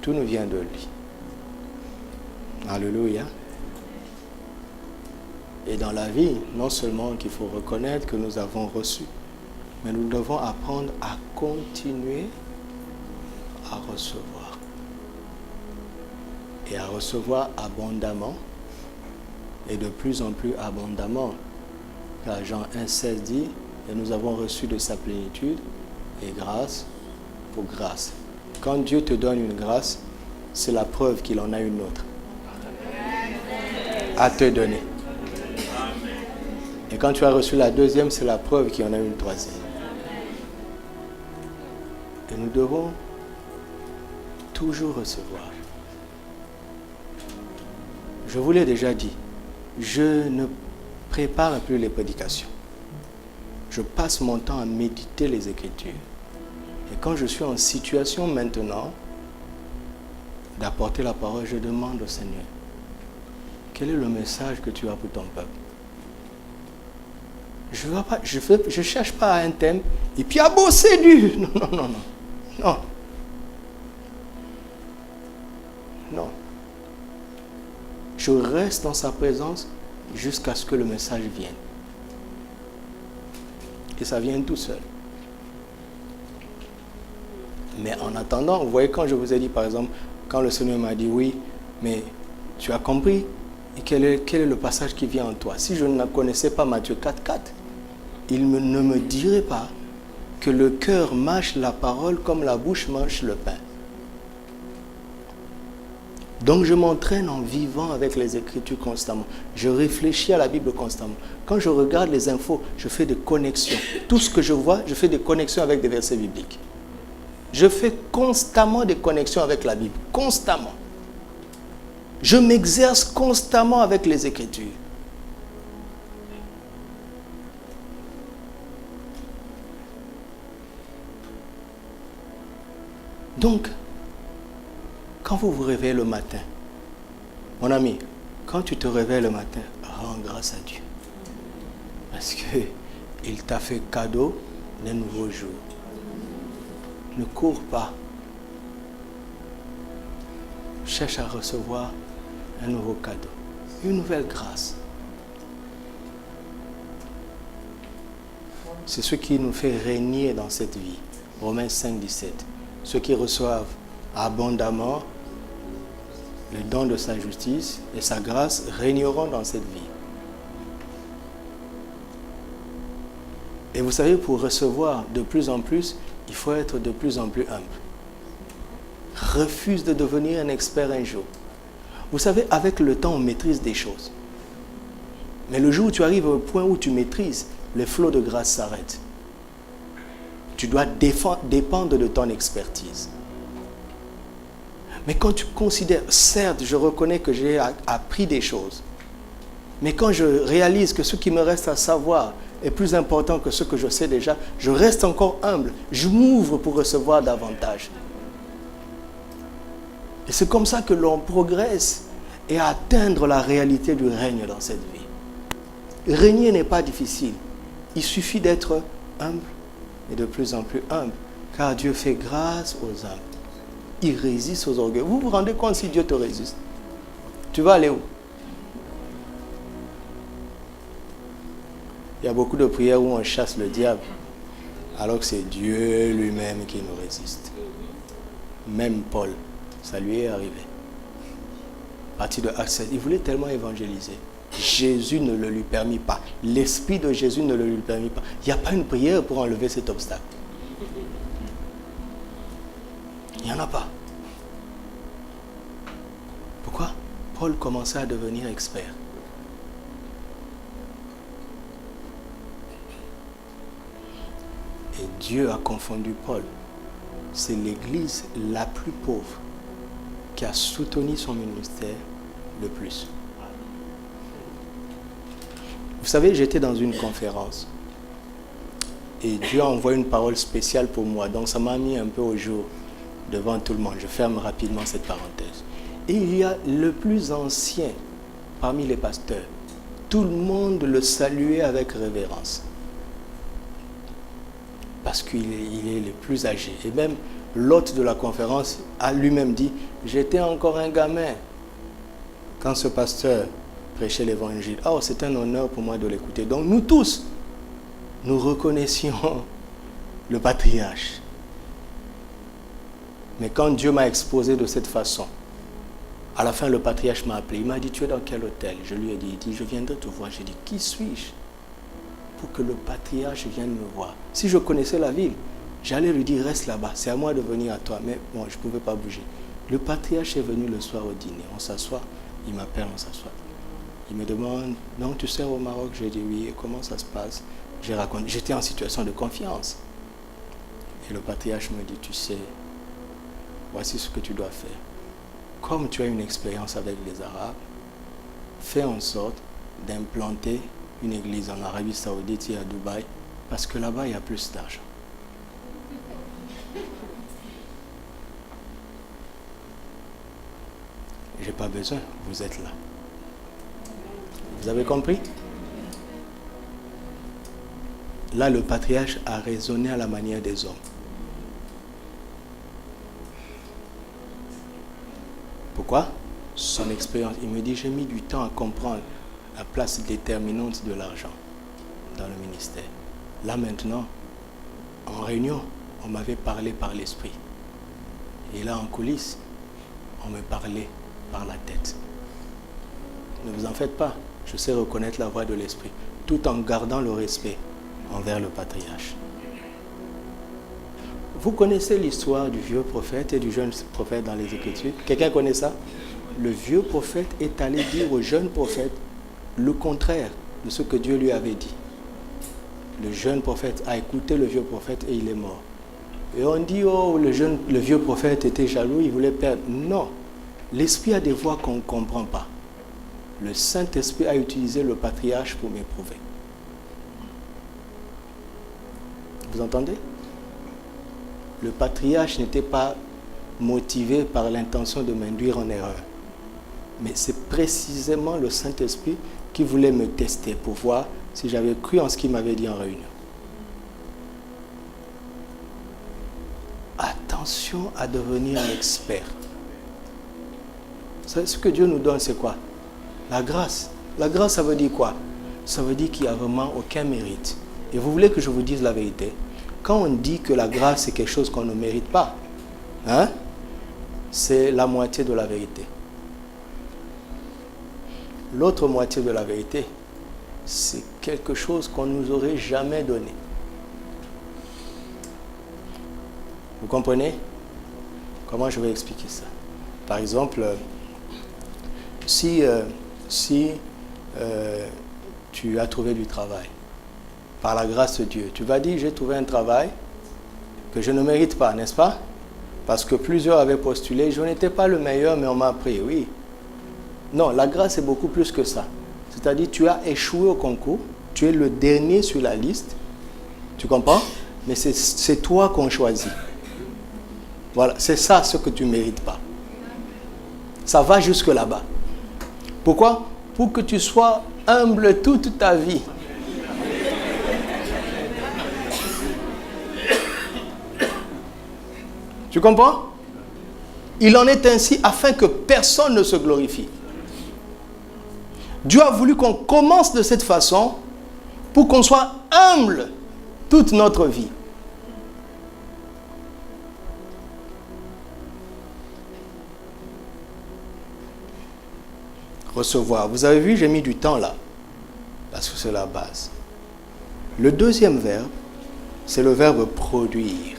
Tout nous vient de lui. Alléluia. Et dans la vie, non seulement qu'il faut reconnaître que nous avons reçu, Mais nous devons apprendre à continuer à recevoir. Et à recevoir abondamment. Et de plus en plus abondamment. Car Jean 1,16 dit, et nous avons reçu de sa plénitude, et grâce pour grâce. Quand Dieu te donne une grâce, c'est la preuve qu'il en a une autre à te donner. Et quand tu as reçu la deuxième, c'est la preuve qu'il en a une troisième. Et nous devons toujours recevoir. Je vous l'ai déjà dit, je ne prépare plus les prédications. Je passe mon temps à méditer les Écritures. Et quand je suis en situation maintenant d'apporter la parole, je demande au Seigneur, quel est le message que tu as pour ton peuple? Je ne cherche pas un thème et puis à bosser dur. Non, non, non, non. Non. Non. Je reste dans sa présence jusqu'à ce que le message vienne. Et ça vient tout seul. Mais en attendant, vous voyez, quand je vous ai dit, par exemple, quand le Seigneur m'a dit, oui, mais tu as compris quel est le passage qui vient en toi. Si je ne connaissais pas Matthieu 4,4, il ne me dirait pas que le cœur mâche la parole comme la bouche mâche le pain. Donc je m'entraîne en vivant avec les Écritures constamment. Je réfléchis à la Bible constamment. Quand je regarde les infos, je fais des connexions. Tout ce que je vois, je fais des connexions avec des versets bibliques. Je fais constamment des connexions avec la Bible. Constamment. Je m'exerce constamment avec les Écritures. Donc, quand vous vous réveillez le matin, mon ami, quand tu te réveilles le matin, rends grâce à Dieu. Parce qu'il t'a fait cadeau d'un nouveau jour. Ne cours pas. Cherche à recevoir un nouveau cadeau, une nouvelle grâce. C'est ce qui nous fait régner dans cette vie. Romains 5, 17. Ceux qui reçoivent abondamment le don de sa justice et sa grâce régneront dans cette vie. Et vous savez, pour recevoir de plus en plus, il faut être de plus en plus humble. Refuse de devenir un expert un jour. Vous savez, avec le temps, on maîtrise des choses. Mais le jour où tu arrives au point où tu maîtrises, le flot de grâce s'arrête. Tu dois dépendre de ton expertise. Mais quand tu considères, certes, je reconnais que j'ai appris des choses. Mais quand je réalise que ce qui me reste à savoir est plus important que ce que je sais déjà, je reste encore humble. Je m'ouvre pour recevoir davantage. Et c'est comme ça que l'on progresse et atteindre la réalité du règne dans cette vie. Régner n'est pas difficile. Il suffit d'être humble et de plus en plus humble. Car Dieu fait grâce aux humbles. Il résiste aux orgueilleux. Vous vous rendez compte si Dieu te résiste? Tu vas aller où? Il y a beaucoup de prières où on chasse le diable, alors que c'est Dieu lui-même qui nous résiste. Même Paul, ça lui est arrivé. À partir de Actes 16, il voulait tellement évangéliser. Jésus ne le lui permit pas. L'Esprit de Jésus ne le lui permit pas. Il n'y a pas une prière pour enlever cet obstacle. Il n'y en a pas. Pourquoi? Paul commençait à devenir expert. Et Dieu a confondu Paul. C'est l'église la plus pauvre qui a soutenu son ministère le plus. Vous savez, j'étais dans une conférence et Dieu a envoyé une parole spéciale pour moi. Donc ça m'a mis un peu au jour devant tout le monde. Je ferme rapidement cette parenthèse. Et il y a le plus ancien parmi les pasteurs. Tout le monde le saluait avec révérence. Parce qu'il est le plus âgé. Et même l'hôte de la conférence a lui-même dit, j'étais encore un gamin quand ce pasteur prêchait l'évangile. Oh, c'est un honneur pour moi de l'écouter. Donc nous tous, nous reconnaissions le patriarche. Mais quand Dieu m'a exposé de cette façon, à la fin, le patriarche m'a appelé. Il m'a dit, tu es dans quel hôtel? Je lui ai dit, je viendrai te voir. J'ai dit, qui suis-je pour que le patriarche vienne me voir? Si je connaissais la ville, j'allais lui dire, reste là-bas. C'est à moi de venir à toi. Mais bon, je ne pouvais pas bouger. Le patriarche est venu le soir au dîner. On s'assoit. Il m'appelle, on s'assoit. Il me demande, donc tu sers au Maroc? J'ai dit oui. Et comment ça se passe? J'ai raconté. J'étais en situation de confiance. Et le patriarche me dit, tu sais, voici ce que tu dois faire. Comme tu as une expérience avec les Arabes, fais en sorte d'implanter une église en Arabie Saoudite et à Dubaï, parce que là-bas, il y a plus d'argent. J'ai pas besoin, vous êtes là. Vous avez compris? Là, le patriarche a raisonné à la manière des hommes. Pourquoi? Son expérience. Il me dit, j'ai mis du temps à comprendre la place déterminante de l'argent dans le ministère. Là maintenant, en réunion, on m'avait parlé par l'esprit. Et là, en coulisses, on me parlait par la tête. Ne vous en faites pas. Je sais reconnaître la voix de l'esprit, tout en gardant le respect envers le patriarche. Vous connaissez l'histoire du vieux prophète et du jeune prophète dans les Écritures? Quelqu'un connaît ça? Le vieux prophète est allé dire au jeune prophète le contraire de ce que Dieu lui avait dit. Le jeune prophète a écouté le vieux prophète et il est mort. Et on dit, oh, le vieux prophète était jaloux, il voulait perdre. Non, l'esprit a des voix qu'on ne comprend pas. Le Saint-Esprit a utilisé le patriarche pour m'éprouver. Vous entendez? Le patriarche n'était pas motivé par l'intention de m'induire en erreur. Mais c'est précisément le Saint-Esprit qui voulait me tester pour voir si j'avais cru en ce qu'il m'avait dit en réunion. Attention à devenir un expert. Ce que Dieu nous donne, c'est quoi? La grâce. La grâce, ça veut dire quoi? Ça veut dire qu'il n'y a vraiment aucun mérite. Et vous voulez que je vous dise la vérité? Quand on dit que la grâce, c'est quelque chose qu'on ne mérite pas, hein, c'est la moitié de la vérité. L'autre moitié de la vérité, c'est quelque chose qu'on ne nous aurait jamais donné. Vous comprenez? Comment je vais expliquer ça? Par exemple, si tu as trouvé du travail, par la grâce de Dieu, tu vas dire, j'ai trouvé un travail que je ne mérite pas, n'est-ce pas? Parce que plusieurs avaient postulé, je n'étais pas le meilleur, mais on m'a pris, oui. Non, la grâce est beaucoup plus que ça. C'est-à-dire, tu as échoué au concours, tu es le dernier sur la liste, tu comprends? Mais c'est toi qu'on choisit. Voilà, c'est ça ce que tu ne mérites pas. Ça va jusque là-bas. Pourquoi? Pour que tu sois humble toute ta vie. Tu comprends? Il en est ainsi afin que personne ne se glorifie. Dieu a voulu qu'on commence de cette façon pour qu'on soit humble toute notre vie. Recevoir. Vous avez vu, j'ai mis du temps là, parce que c'est la base. Le deuxième verbe, c'est le verbe produire.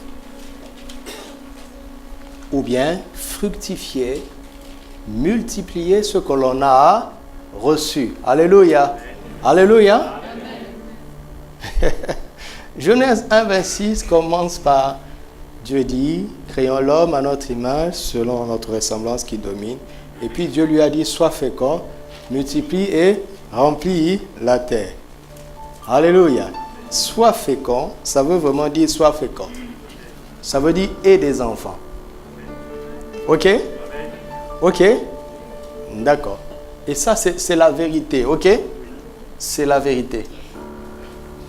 Ou bien fructifier, multiplier ce que l'on a reçu. Alléluia. Alléluia. Genèse 1,26 commence par Dieu dit, créons l'homme à notre image, selon notre ressemblance qui domine. Et puis Dieu lui a dit, sois fécond, multiplie et remplis la terre. Alléluia. Sois fécond, ça veut vraiment dire sois fécond. Ça veut dire aie des enfants. Ok? Ok? D'accord. Et ça, c'est la vérité. Ok? C'est la vérité.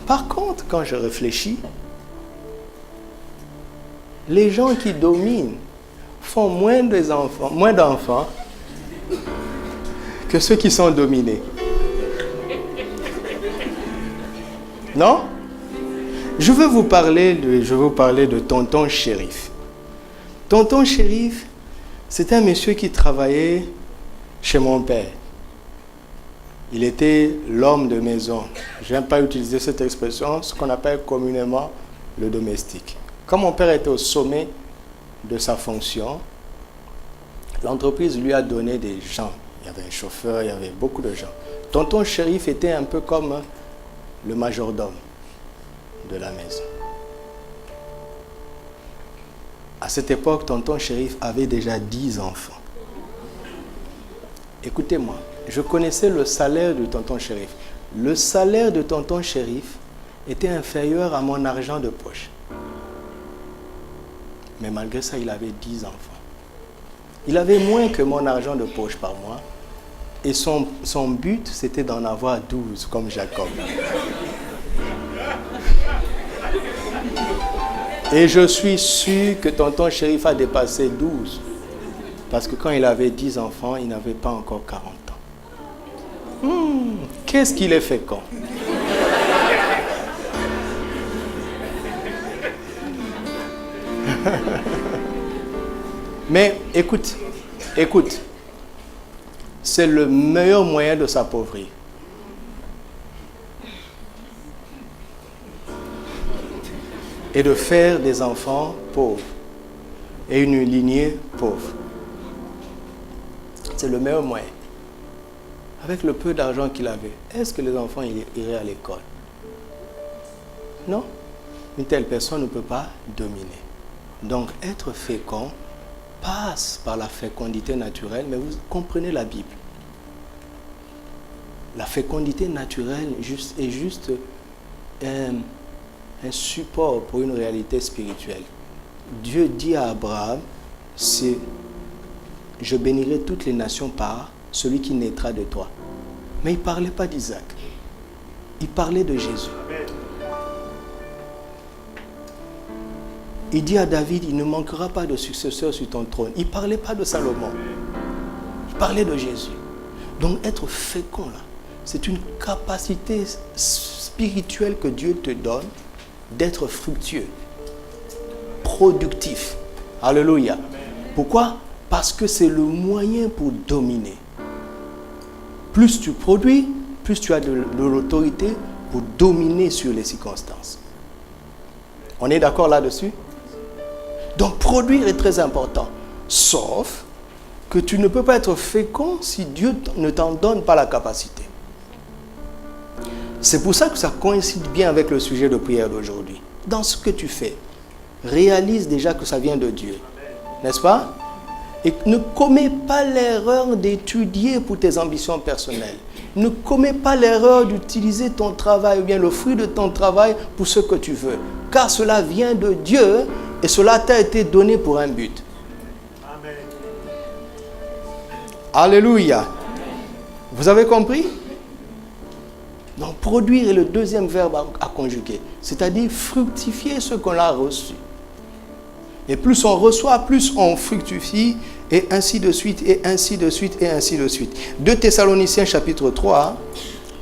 Par contre, quand je réfléchis, les gens qui dominent font moins d'enfants que ceux qui sont dominés. Non? Je veux vous parler de tonton Shérif. Tonton Shérif, c'était un monsieur qui travaillait chez mon père. Il était l'homme de maison. Je n'aime pas utiliser cette expression, ce qu'on appelle communément le domestique. Quand mon père était au sommet de sa fonction, l'entreprise lui a donné des gens. Il y avait un chauffeur, il y avait beaucoup de gens. Tonton Shérif était un peu comme le majordome de la maison. À cette époque, tonton Shérif avait déjà 10 enfants. Écoutez-moi, je connaissais le salaire de tonton Shérif. Le salaire de tonton Shérif était inférieur à mon argent de poche. Mais malgré ça, il avait 10 enfants. Il avait moins que mon argent de poche par mois. Et son but, c'était d'en avoir 12, comme Jacob. Et je suis sûr que tonton Shérif a dépassé 12. Parce que quand il avait 10 enfants, il n'avait pas encore 40 ans. Qu'est-ce qu'il est fécond. Mais écoute. C'est le meilleur moyen de s'appauvrir. Et de faire des enfants pauvres. Et une lignée pauvre. C'est le meilleur moyen. Avec le peu d'argent qu'il avait, est-ce que les enfants iraient à l'école? Non. Une telle personne ne peut pas dominer. Donc être fécond passe par la fécondité naturelle, mais vous comprenez la Bible. La fécondité naturelle est juste un support pour une réalité spirituelle. Dieu dit à Abraham, je bénirai toutes les nations par celui qui naîtra de toi. Mais il ne parlait pas d'Isaac. Il parlait de Jésus. Il dit à David, il ne manquera pas de successeur sur ton trône. Il ne parlait pas de Salomon. Il parlait de Jésus. Donc être fécond là, c'est une capacité spirituelle que Dieu te donne d'être fructueux, productif. Alléluia. Pourquoi? Parce que c'est le moyen pour dominer. Plus tu produis, plus tu as de l'autorité pour dominer sur les circonstances. On est d'accord là-dessus? Donc produire est très important. Sauf que tu ne peux pas être fécond si Dieu ne t'en donne pas la capacité. C'est pour ça que ça coïncide bien avec le sujet de prière d'aujourd'hui. Dans ce que tu fais, réalise déjà que ça vient de Dieu. N'est-ce pas? Et ne commets pas l'erreur d'étudier pour tes ambitions personnelles. Ne commets pas l'erreur d'utiliser ton travail ou bien le fruit de ton travail pour ce que tu veux. Car cela vient de Dieu et cela t'a été donné pour un but. Amen. Alléluia. Vous avez compris? Donc produire est le deuxième verbe à conjuguer. C'est-à-dire fructifier ce qu'on a reçu. Et plus on reçoit, plus on fructifie, et ainsi de suite, et ainsi de suite, et ainsi de suite. 2 Thessaloniciens chapitre 3,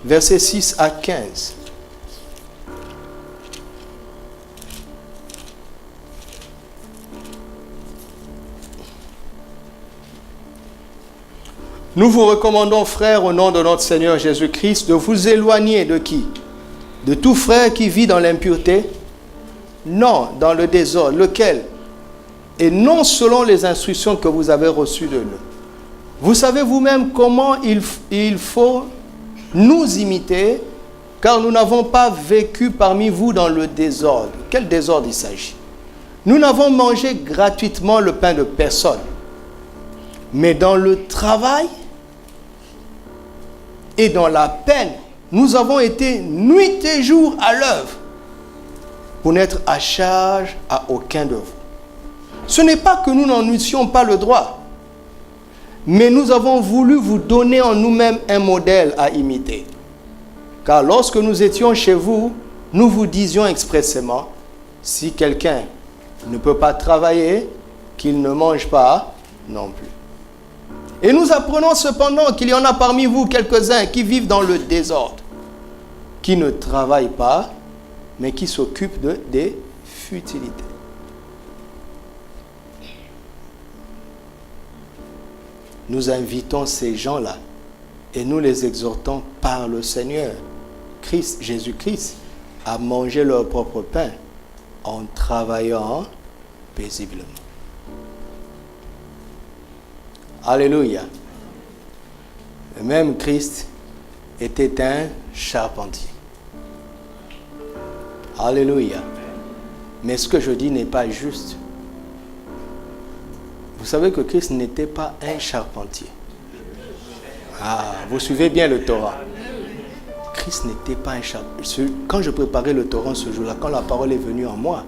versets 6 à 15. Nous vous recommandons, frères, au nom de notre Seigneur Jésus-Christ, de vous éloigner de qui? De tout frère qui vit dans l'impureté? Non, dans le désordre. Lequel? Et non selon les instructions que vous avez reçues de nous. Vous savez vous-même comment il faut nous imiter, car nous n'avons pas vécu parmi vous dans le désordre. Quel désordre il s'agit? Nous n'avons mangé gratuitement le pain de personne, mais dans le travail et dans la peine, nous avons été nuit et jour à l'œuvre pour n'être à charge à aucun de vous. Ce n'est pas que nous n'en eussions pas le droit, mais nous avons voulu vous donner en nous-mêmes un modèle à imiter. Car lorsque nous étions chez vous, nous vous disions expressément, si quelqu'un ne peut pas travailler, qu'il ne mange pas non plus. Et nous apprenons cependant qu'il y en a parmi vous quelques-uns qui vivent dans le désordre, qui ne travaillent pas, mais qui s'occupent des futilités. Nous invitons ces gens-là et nous les exhortons par le Seigneur, Jésus-Christ, à manger leur propre pain en travaillant paisiblement. Alléluia. Le même Christ était un charpentier. Alléluia. Mais ce que je dis n'est pas juste. Vous savez que Christ n'était pas un charpentier. Ah, vous suivez bien le Torah. Christ n'était pas un charpentier. Quand je préparais le Torah ce jour-là, quand la parole est venue en moi,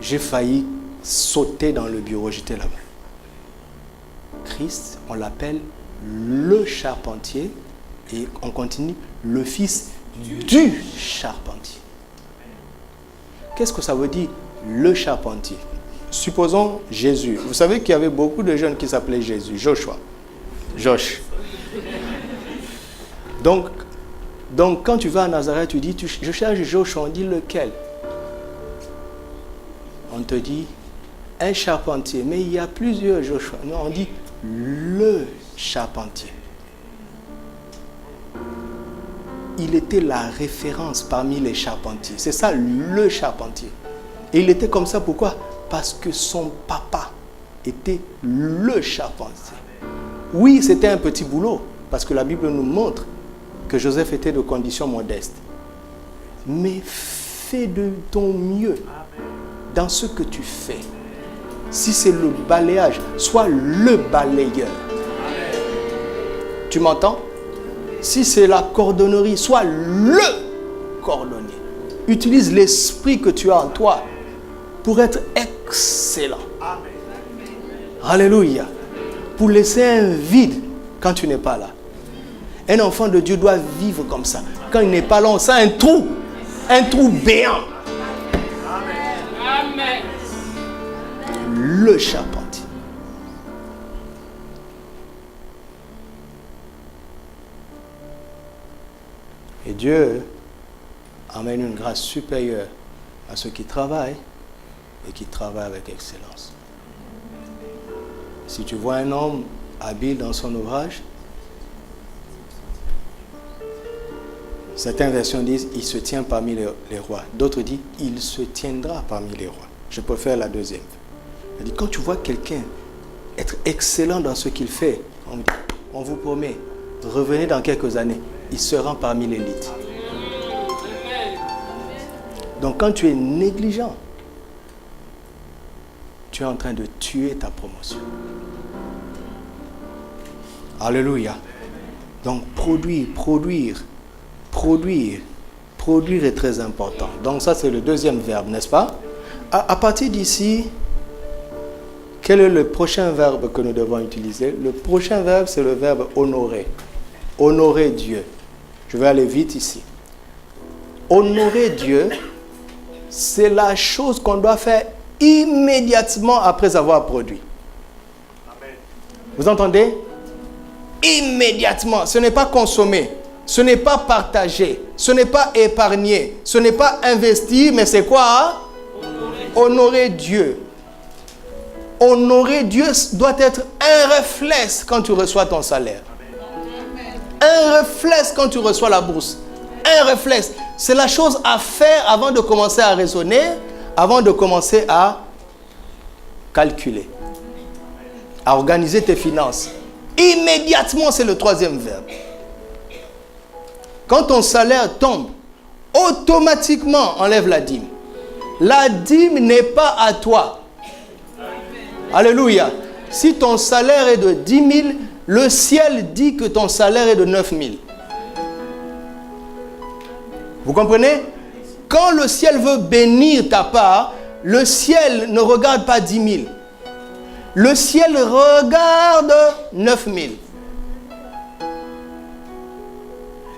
j'ai failli sauter dans le bureau, j'étais là-bas. Christ, on l'appelle le charpentier et on continue le fils du charpentier. Qu'est-ce que ça veut dire le charpentier? Supposons Jésus. Vous savez qu'il y avait beaucoup de jeunes qui s'appelaient Jésus, Josh. Donc quand tu vas à Nazareth, tu dis, je cherche Joshua, on dit lequel? On te dit un charpentier, mais il y a plusieurs Joshua. Non, on dit le charpentier. Il était la référence parmi les charpentiers. C'est ça, le charpentier. Et il était comme ça, pourquoi? Parce que son papa était le charpentier. Oui, c'était un petit boulot, parce que la Bible nous montre que Joseph était de condition modeste. Mais fais de ton mieux dans ce que tu fais. Si c'est le balayage, sois le balayeur. Tu m'entends? Si c'est la cordonnerie, sois le cordonnier. Utilise l'esprit que tu as en toi pour être excellent. Alléluia. Pour laisser un vide quand tu n'es pas là. Un enfant de Dieu doit vivre comme ça. Quand il n'est pas là, on sent un trou béant. Amen. Le charpentier. Et Dieu amène une grâce supérieure à ceux qui travaillent et qui travaillent avec excellence. Si tu vois un homme habile dans son ouvrage, certaines versions disent il se tient parmi les rois. D'autres disent il se tiendra parmi les rois. Je préfère la deuxième. Elle dit, quand tu vois quelqu'un être excellent dans ce qu'il fait, on vous promet, revenez dans quelques années, il sera parmi l'élite. Donc quand tu es négligent, tu es en train de tuer ta promotion. Alléluia. Donc produire est très important. Donc ça c'est le deuxième verbe, n'est-ce pas? À partir d'ici, quel est le prochain verbe que nous devons utiliser? Le prochain verbe, c'est le verbe honorer. Honorer Dieu. Je vais aller vite ici. Honorer Dieu, c'est la chose qu'on doit faire immédiatement après avoir produit. Amen. Vous entendez? Immédiatement. Ce n'est pas consommer. Ce n'est pas partager. Ce n'est pas épargner. Ce n'est pas investir, mais c'est quoi? Honorer Dieu. Honorer Dieu doit être un réflexe quand tu reçois ton salaire. Un réflexe quand tu reçois la bourse. Un réflexe. C'est la chose à faire avant de commencer à raisonner, avant de commencer à calculer, à organiser tes finances. Immédiatement, c'est le troisième verbe. Quand ton salaire tombe, automatiquement, enlève la dîme. La dîme n'est pas à toi. Alléluia. Si ton salaire est de 10 000, le ciel dit que ton salaire est de 9 000. Vous comprenez? Quand le ciel veut bénir ta part, le ciel ne regarde pas 10 000. Le ciel regarde 9 000.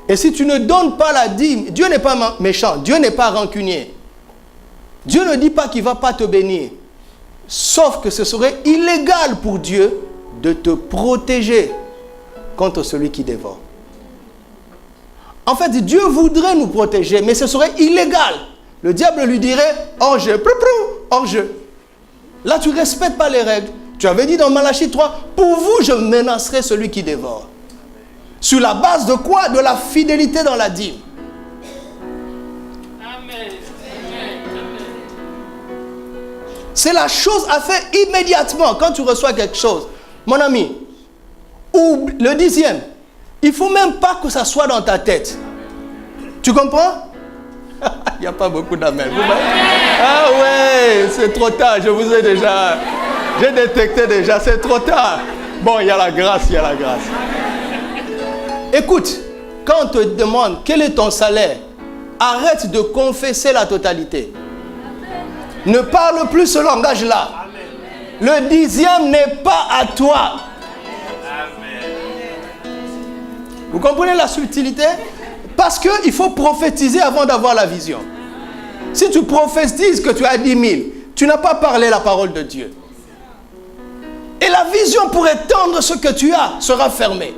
Et si tu ne donnes pas la dîme, Dieu n'est pas méchant, Dieu n'est pas rancunier. Dieu ne dit pas qu'il ne va pas te bénir. Sauf que ce serait illégal pour Dieu de te protéger contre celui qui dévore. En fait, Dieu voudrait nous protéger, mais ce serait illégal Le diable lui dirait, hors jeu, hors jeu. Là, tu ne respectes pas les règles. Tu avais dit dans Malachie 3, pour vous, je menacerai celui qui dévore. Sur la base de quoi? De la fidélité dans la dîme. Amen. C'est la chose à faire immédiatement quand tu reçois quelque chose. Mon ami, ou le 10e, il ne faut même pas que ça soit dans ta tête. Tu comprends? Il n'y a pas beaucoup d'amen. Ah ouais, c'est trop tard, je vous ai déjà... J'ai détecté déjà, c'est trop tard. Bon, il y a la grâce, il y a la grâce. Écoute, quand on te demande quel est ton salaire, arrête de confesser la totalité. Ne parle plus ce langage-là. Le 10e n'est pas à toi. Vous comprenez la subtilité? Parce qu'il faut prophétiser avant d'avoir la vision. Si tu prophétises que tu as 10 000, tu n'as pas parlé la parole de Dieu. Et la vision pour étendre ce que tu as sera fermée.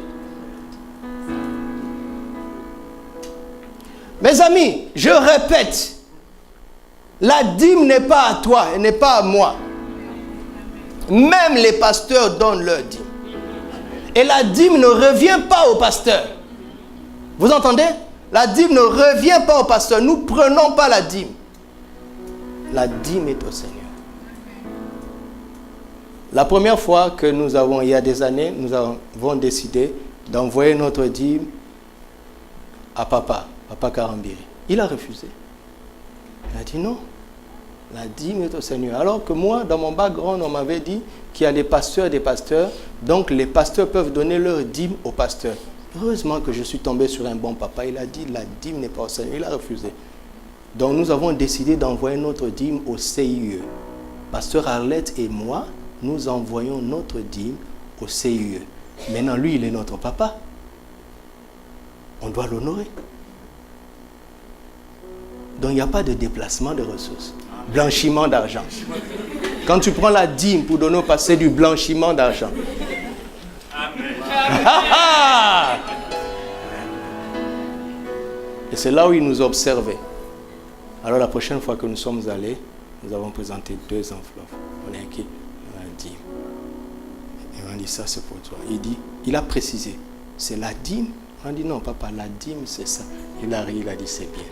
Mes amis, je répète, la dîme n'est pas à toi, elle n'est pas à moi. Même les pasteurs donnent leur dîme. Et la dîme ne revient pas au pasteur. Vous entendez? La dîme ne revient pas au pasteur. Nous ne prenons pas la dîme. La dîme est au Seigneur. La première fois que nous avons, il y a des années, nous avons décidé d'envoyer notre dîme à Papa Karambiri. Il a refusé. Il a dit non. La dîme est au Seigneur. Alors que moi, dans mon background, on m'avait dit qu'il y a des pasteurs et des pasteurs. Donc les pasteurs peuvent donner leur dîme aux pasteurs. Heureusement que je suis tombé sur un bon papa. Il a dit la dîme n'est pas au Seigneur. Il a refusé. Donc nous avons décidé d'envoyer notre dîme au CIE. Pasteur Arlette et moi, nous envoyons notre dîme au CIE. Maintenant, lui, il est notre papa. On doit l'honorer. Donc, il n'y a pas de déplacement de ressources. Blanchiment d'argent. Quand tu prends la dîme pour donner au pasteur, c'est du blanchiment d'argent. Et c'est là où il nous observait. Alors, la prochaine fois que nous sommes allés, nous avons présenté 2 enveloppes. On est inquiet. Dîme. Et on dit ça c'est pour toi. Il a précisé, c'est la dîme. On dit non papa, la dîme c'est ça. Il a ri, il a dit c'est bien.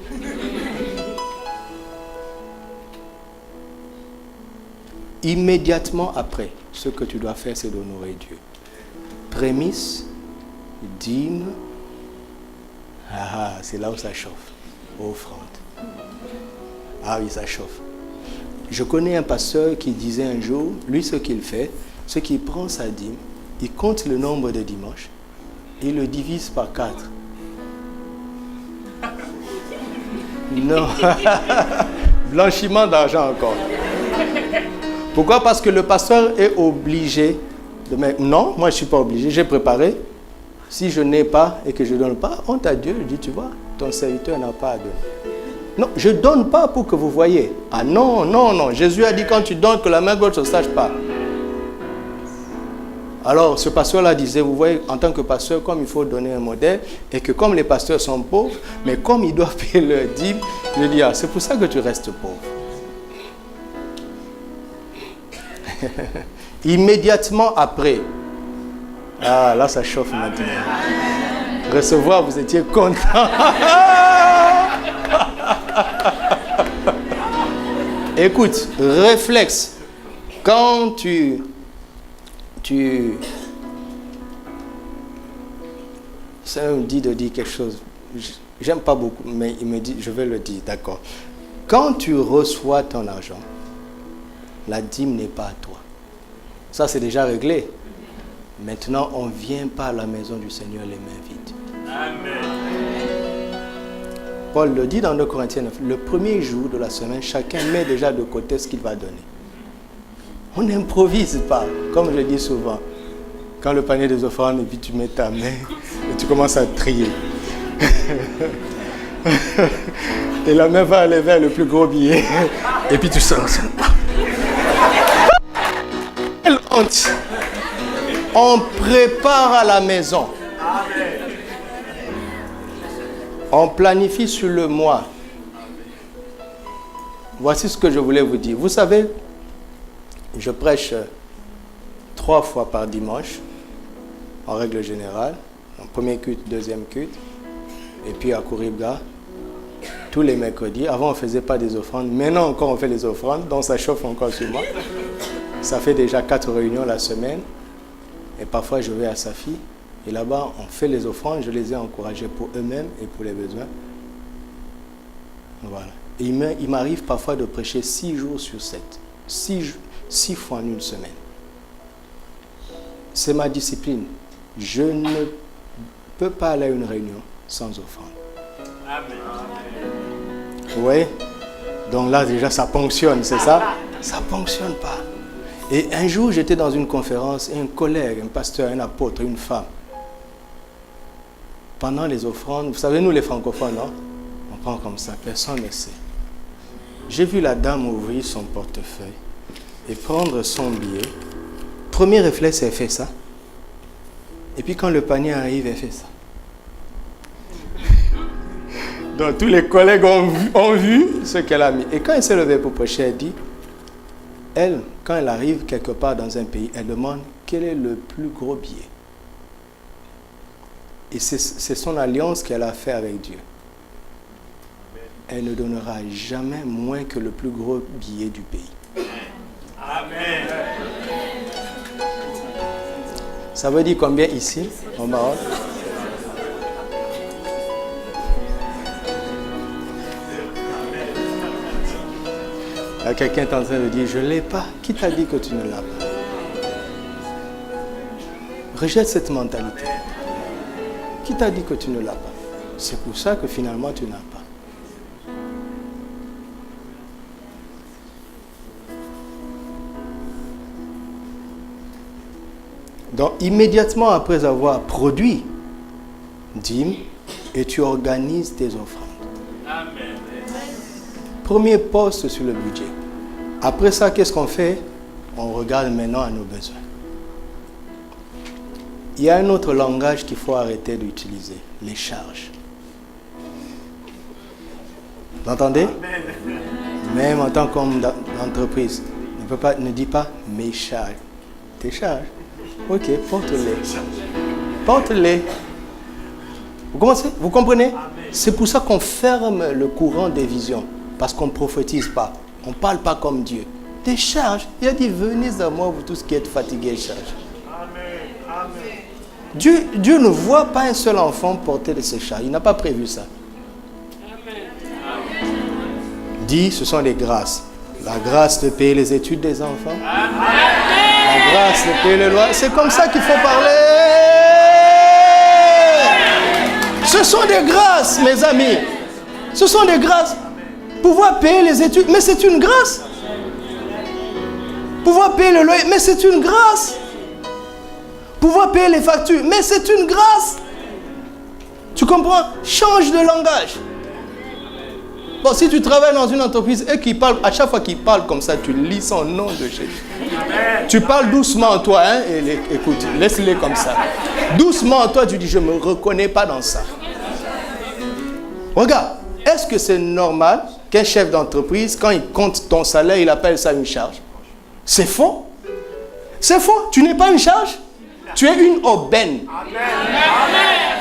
Immédiatement après, ce que tu dois faire c'est d'honorer Dieu. Prémisse, dîme. C'est là où ça chauffe. Offrande. Ah oui, ça chauffe. Je connais un pasteur qui disait un jour, lui ce qu'il fait, c'est qu'il prend sa dîme, il compte le nombre de dimanches, il le divise par 4. Non. Blanchiment d'argent encore. Pourquoi? Parce que le pasteur est obligé de mettre... Non, moi je ne suis pas obligé, j'ai préparé. Si je n'ai pas et que je ne donne pas, honte à Dieu, je dis, tu vois, ton serviteur n'a pas à donner. Non, je ne donne pas pour que vous voyez. Ah non, non, non. Jésus a dit quand tu donnes que la main gauche ne se sache pas. Alors, ce pasteur-là disait, vous voyez, en tant que pasteur, comme il faut donner un modèle, et que comme les pasteurs sont pauvres, mais comme ils doivent payer leur dîme, je dis, ah, c'est pour ça que tu restes pauvre. Immédiatement après, ah, là, ça chauffe maintenant. Recevoir, vous étiez content. Écoute, réflexe. Quand ça me dit de dire quelque chose. J'aime pas beaucoup, mais il me dit, je vais le dire, d'accord. Quand tu reçois ton argent, la dîme n'est pas à toi. Ça, c'est déjà réglé. Maintenant, on ne vient pas à la maison du Seigneur les mains vides. Amen. Paul le dit dans 2 Corinthiens 9, le premier jour de la semaine, chacun met déjà de côté ce qu'il va donner. On n'improvise pas, comme je dis souvent. Quand le panier des offrandes, et puis tu mets ta main et tu commences à trier. Et la main va aller vers le plus gros billet. Et puis tu sens ça. Quelle honte! On prépare à la maison. On planifie sur le mois. voici ce que je voulais vous dire. Vous savez, je prêche 3 fois par dimanche, en règle générale. En premier culte, deuxième culte. Et puis à Kouribga, tous les mercredis. Avant, on ne faisait pas des offrandes. Maintenant, encore, on fait les offrandes. Donc, ça chauffe encore sur moi. Ça fait déjà 4 réunions la semaine. Et parfois, je vais à Safi. Et là-bas, on fait les offrandes. Je les ai encouragés pour eux-mêmes et pour les besoins. Voilà. Et il m'arrive parfois de prêcher 6 jours sur 7. 6 fois en une semaine. C'est ma discipline. Je ne peux pas aller à une réunion sans offrande. Amen. Oui. Donc là, déjà, ça ponctionne, c'est ça? Ça ne ponctionne pas. Et un jour, j'étais dans une conférence et un collègue, un pasteur, un apôtre, une femme, pendant les offrandes, vous savez, nous les francophones, non? On prend comme ça, personne ne sait. J'ai vu la dame ouvrir son portefeuille et prendre son billet. Premier réflexe, elle fait ça. Et puis quand le panier arrive, elle fait ça. Donc tous les collègues ont vu ce qu'elle a mis. Et quand elle s'est levée pour prêcher, elle dit, elle, quand elle arrive quelque part dans un pays, elle demande quel est le plus gros billet. Et c'est son alliance qu'elle a fait avec Dieu. Elle ne donnera jamais moins que le plus gros billet du pays. Amen. Ça veut dire combien ici, au Maroc? Là, quelqu'un est en train de dire, je ne l'ai pas. Qui t'a dit que tu ne l'as pas? Rejette cette mentalité. Qui t'a dit que tu ne l'as pas? C'est pour ça que finalement tu n'as pas. Donc immédiatement après avoir produit dîme, et tu organises tes offrandes. Amen. Premier poste sur le budget. Après ça, qu'est-ce qu'on fait? On regarde maintenant à nos besoins. Il y a un autre langage qu'il faut arrêter d'utiliser, les charges. Vous entendez? Même en tant qu'entreprise, ne dis pas mes charges. Tes charges? Ok, porte-les. Porte-les. Vous comprenez? C'est pour ça qu'on ferme le courant des visions. Parce qu'on ne prophétise pas. On ne parle pas comme Dieu. Des charges. Il a dit, venez à moi, vous tous qui êtes fatigués et chargés. Dieu ne voit pas un seul enfant porter de ses charges. Il n'a pas prévu ça. Dit, ce sont des grâces. La grâce de payer les études des enfants. La grâce de payer les lois. C'est comme ça qu'il faut parler. Ce sont des grâces, mes amis. Ce sont des grâces. Pouvoir payer les études, mais c'est une grâce. Pouvoir payer le loyer, mais c'est une grâce. Pouvoir payer les factures, mais c'est une grâce. Tu comprends? Change de langage. Bon, si tu travailles dans une entreprise et qu'il parle, à chaque fois qu'il parle comme ça, tu lis son nom de Jésus. Tu parles doucement en toi, hein, et écoute, laisse-les comme ça. Doucement en toi, tu dis, je ne me reconnais pas dans ça. Regarde, est-ce que c'est normal qu'un chef d'entreprise, quand il compte ton salaire, il appelle ça une charge? C'est faux. C'est faux. Tu n'es pas une charge. Tu es une aubaine.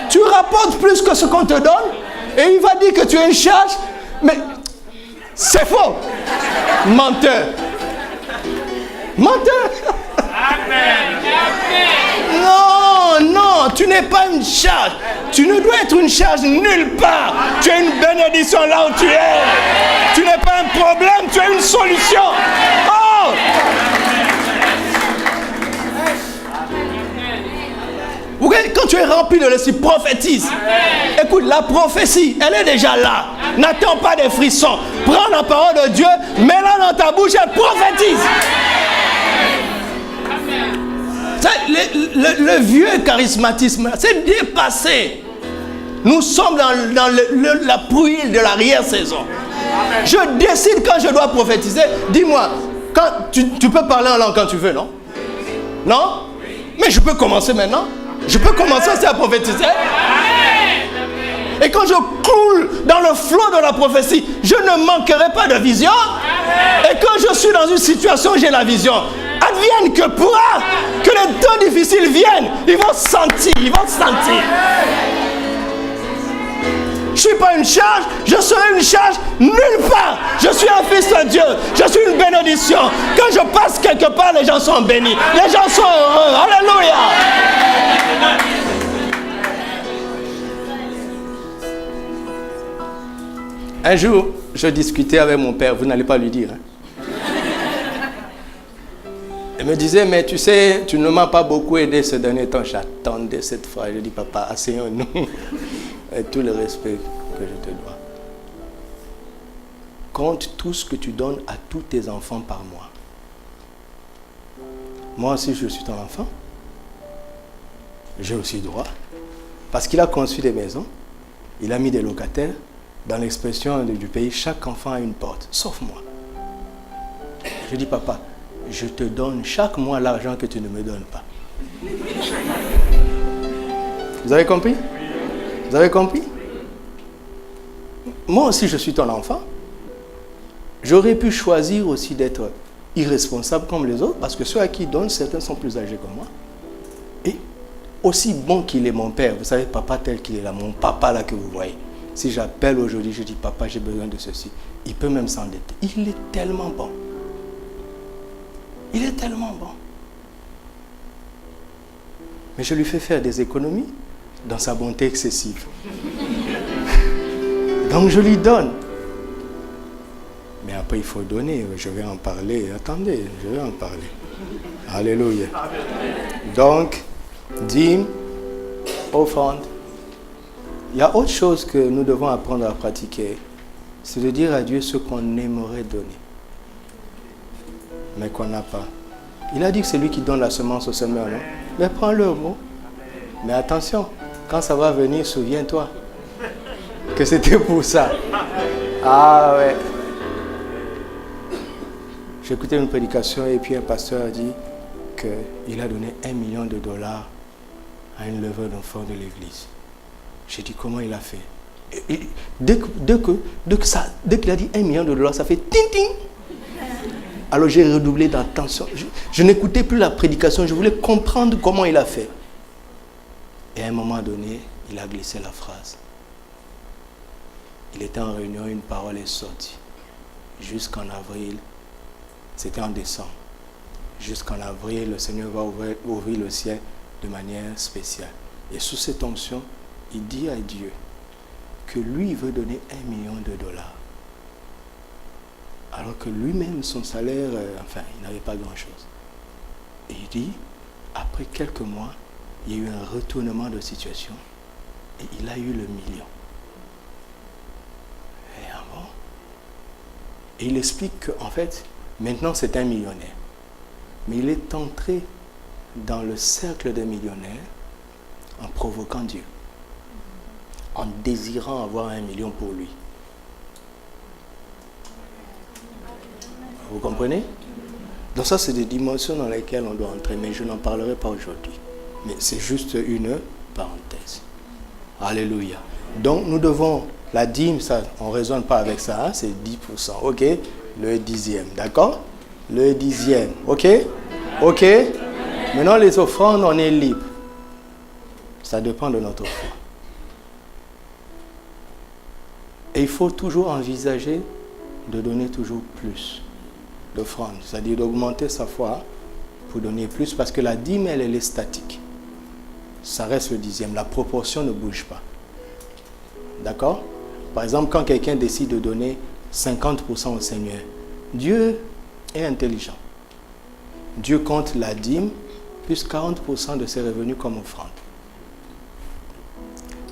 Tu rapportes plus que ce qu'on te donne et il va dire que tu es une charge. Mais c'est faux. Menteur. Menteur. Non, tu n'es pas une charge. Tu ne dois être une charge nulle part. Tu es une bénédiction là où tu es. Tu n'es pas un problème, tu es une solution. Oh! Quand tu es rempli de l'esprit, prophétise. Écoute, la prophétie, elle est déjà là. N'attends pas des frissons. Prends la parole de Dieu, mets-la dans ta bouche et prophétise. Le vieux charismatisme, c'est dépassé. Nous sommes dans la pluie de l'arrière-saison. Je décide quand je dois prophétiser. Dis-moi, quand tu peux parler en langue quand tu veux, non? Non? Mais je peux commencer maintenant. Je peux commencer aussi à prophétiser. Et quand je coule dans le flot de la prophétie, je ne manquerai pas de vision. Et quand je suis dans une situation où j'ai la vision, advienne que pourra, que les temps difficiles viennent, ils vont sentir, Je ne suis pas une charge, je serai une charge nulle part. Je suis un fils de Dieu, je suis une bénédiction. Quand je passe quelque part, les gens sont bénis, les gens sont heureux. Alléluia. Un jour, je discutais avec mon père, vous n'allez pas lui dire. Il me disait, mais tu sais, tu ne m'as pas beaucoup aidé ce dernier temps. J'attendais cette fois. Je dis, papa, asseyons-nous. Avec tout le respect que je te dois. Compte tout ce que tu donnes à tous tes enfants par mois. Moi aussi, je suis ton enfant. J'ai aussi droit. Parce qu'il a construit des maisons. Il a mis des locataires. Dans l'expression du pays, chaque enfant a une porte, sauf moi. Je dis, papa, je te donne chaque mois l'argent que tu ne me donnes pas. Vous avez compris? Vous avez compris? Moi aussi, je suis ton enfant. J'aurais pu choisir aussi d'être irresponsable comme les autres, parce que ceux à qui ils donnent, certains sont plus âgés que moi. Et aussi bon qu'il est mon père, vous savez, papa tel qu'il est là, mon papa là que vous voyez. Si j'appelle aujourd'hui, je dis, papa, j'ai besoin de ceci. Il peut même s'endetter. Il est tellement bon. Il est tellement bon. Mais je lui fais faire des économies dans sa bonté excessive. Donc je lui donne. Mais après, il faut donner. Je vais en parler. Attendez, je vais en parler. Alléluia. Donc, dîme, offrande. Il y a autre chose que nous devons apprendre à pratiquer. C'est de dire à Dieu ce qu'on aimerait donner. Mais qu'on n'a pas. Il a dit que c'est lui qui donne la semence au semeur, non? Mais prends-le au mot. Mais attention, quand ça va venir, souviens-toi que c'était pour ça. Ah ouais. J'ai écouté une prédication et puis un pasteur a dit qu'il a donné $1 million à une levée d'enfants de l'église. J'ai dit comment il a fait. Et dès qu'il a dit $1 million, ça fait ting-ting. Alors j'ai redoublé d'attention. Je n'écoutais plus la prédication, je voulais comprendre comment il a fait. Et à un moment donné, il a glissé la phrase. Il était en réunion, une parole est sortie. Jusqu'en avril, c'était en décembre. Jusqu'en avril, le Seigneur va ouvrir le ciel de manière spéciale. Et sous cette onction, il dit à Dieu que lui, il veut donner $1 million. Alors que lui-même, son salaire, il n'avait pas grand-chose. Et il dit, après quelques mois, il y a eu un retournement de situation et il a eu le million. Et il explique qu'en fait, maintenant c'est un millionnaire. Mais il est entré dans le cercle des millionnaires en provoquant Dieu, en désirant avoir $1 million pour lui. Vous comprenez? Donc ça, c'est des dimensions dans lesquelles on doit entrer, mais je n'en parlerai pas aujourd'hui. Mais c'est juste une parenthèse. Alléluia. Donc nous devons, la dîme, ça, on ne raisonne pas avec ça, hein, c'est 10%, ok? Le 10e, d'accord? Le 10e, ok? Ok? Maintenant les offrandes, on est libre. Ça dépend de notre foi. Et il faut toujours envisager de donner toujours plus d'offrandes, c'est-à-dire d'augmenter sa foi pour donner plus, parce que la dîme, elle est statique. Ça reste le 10e, la proportion ne bouge pas. D'accord? Par exemple, quand quelqu'un décide de donner 50% au Seigneur, Dieu est intelligent. Dieu compte la dîme plus 40% de ses revenus comme offrande.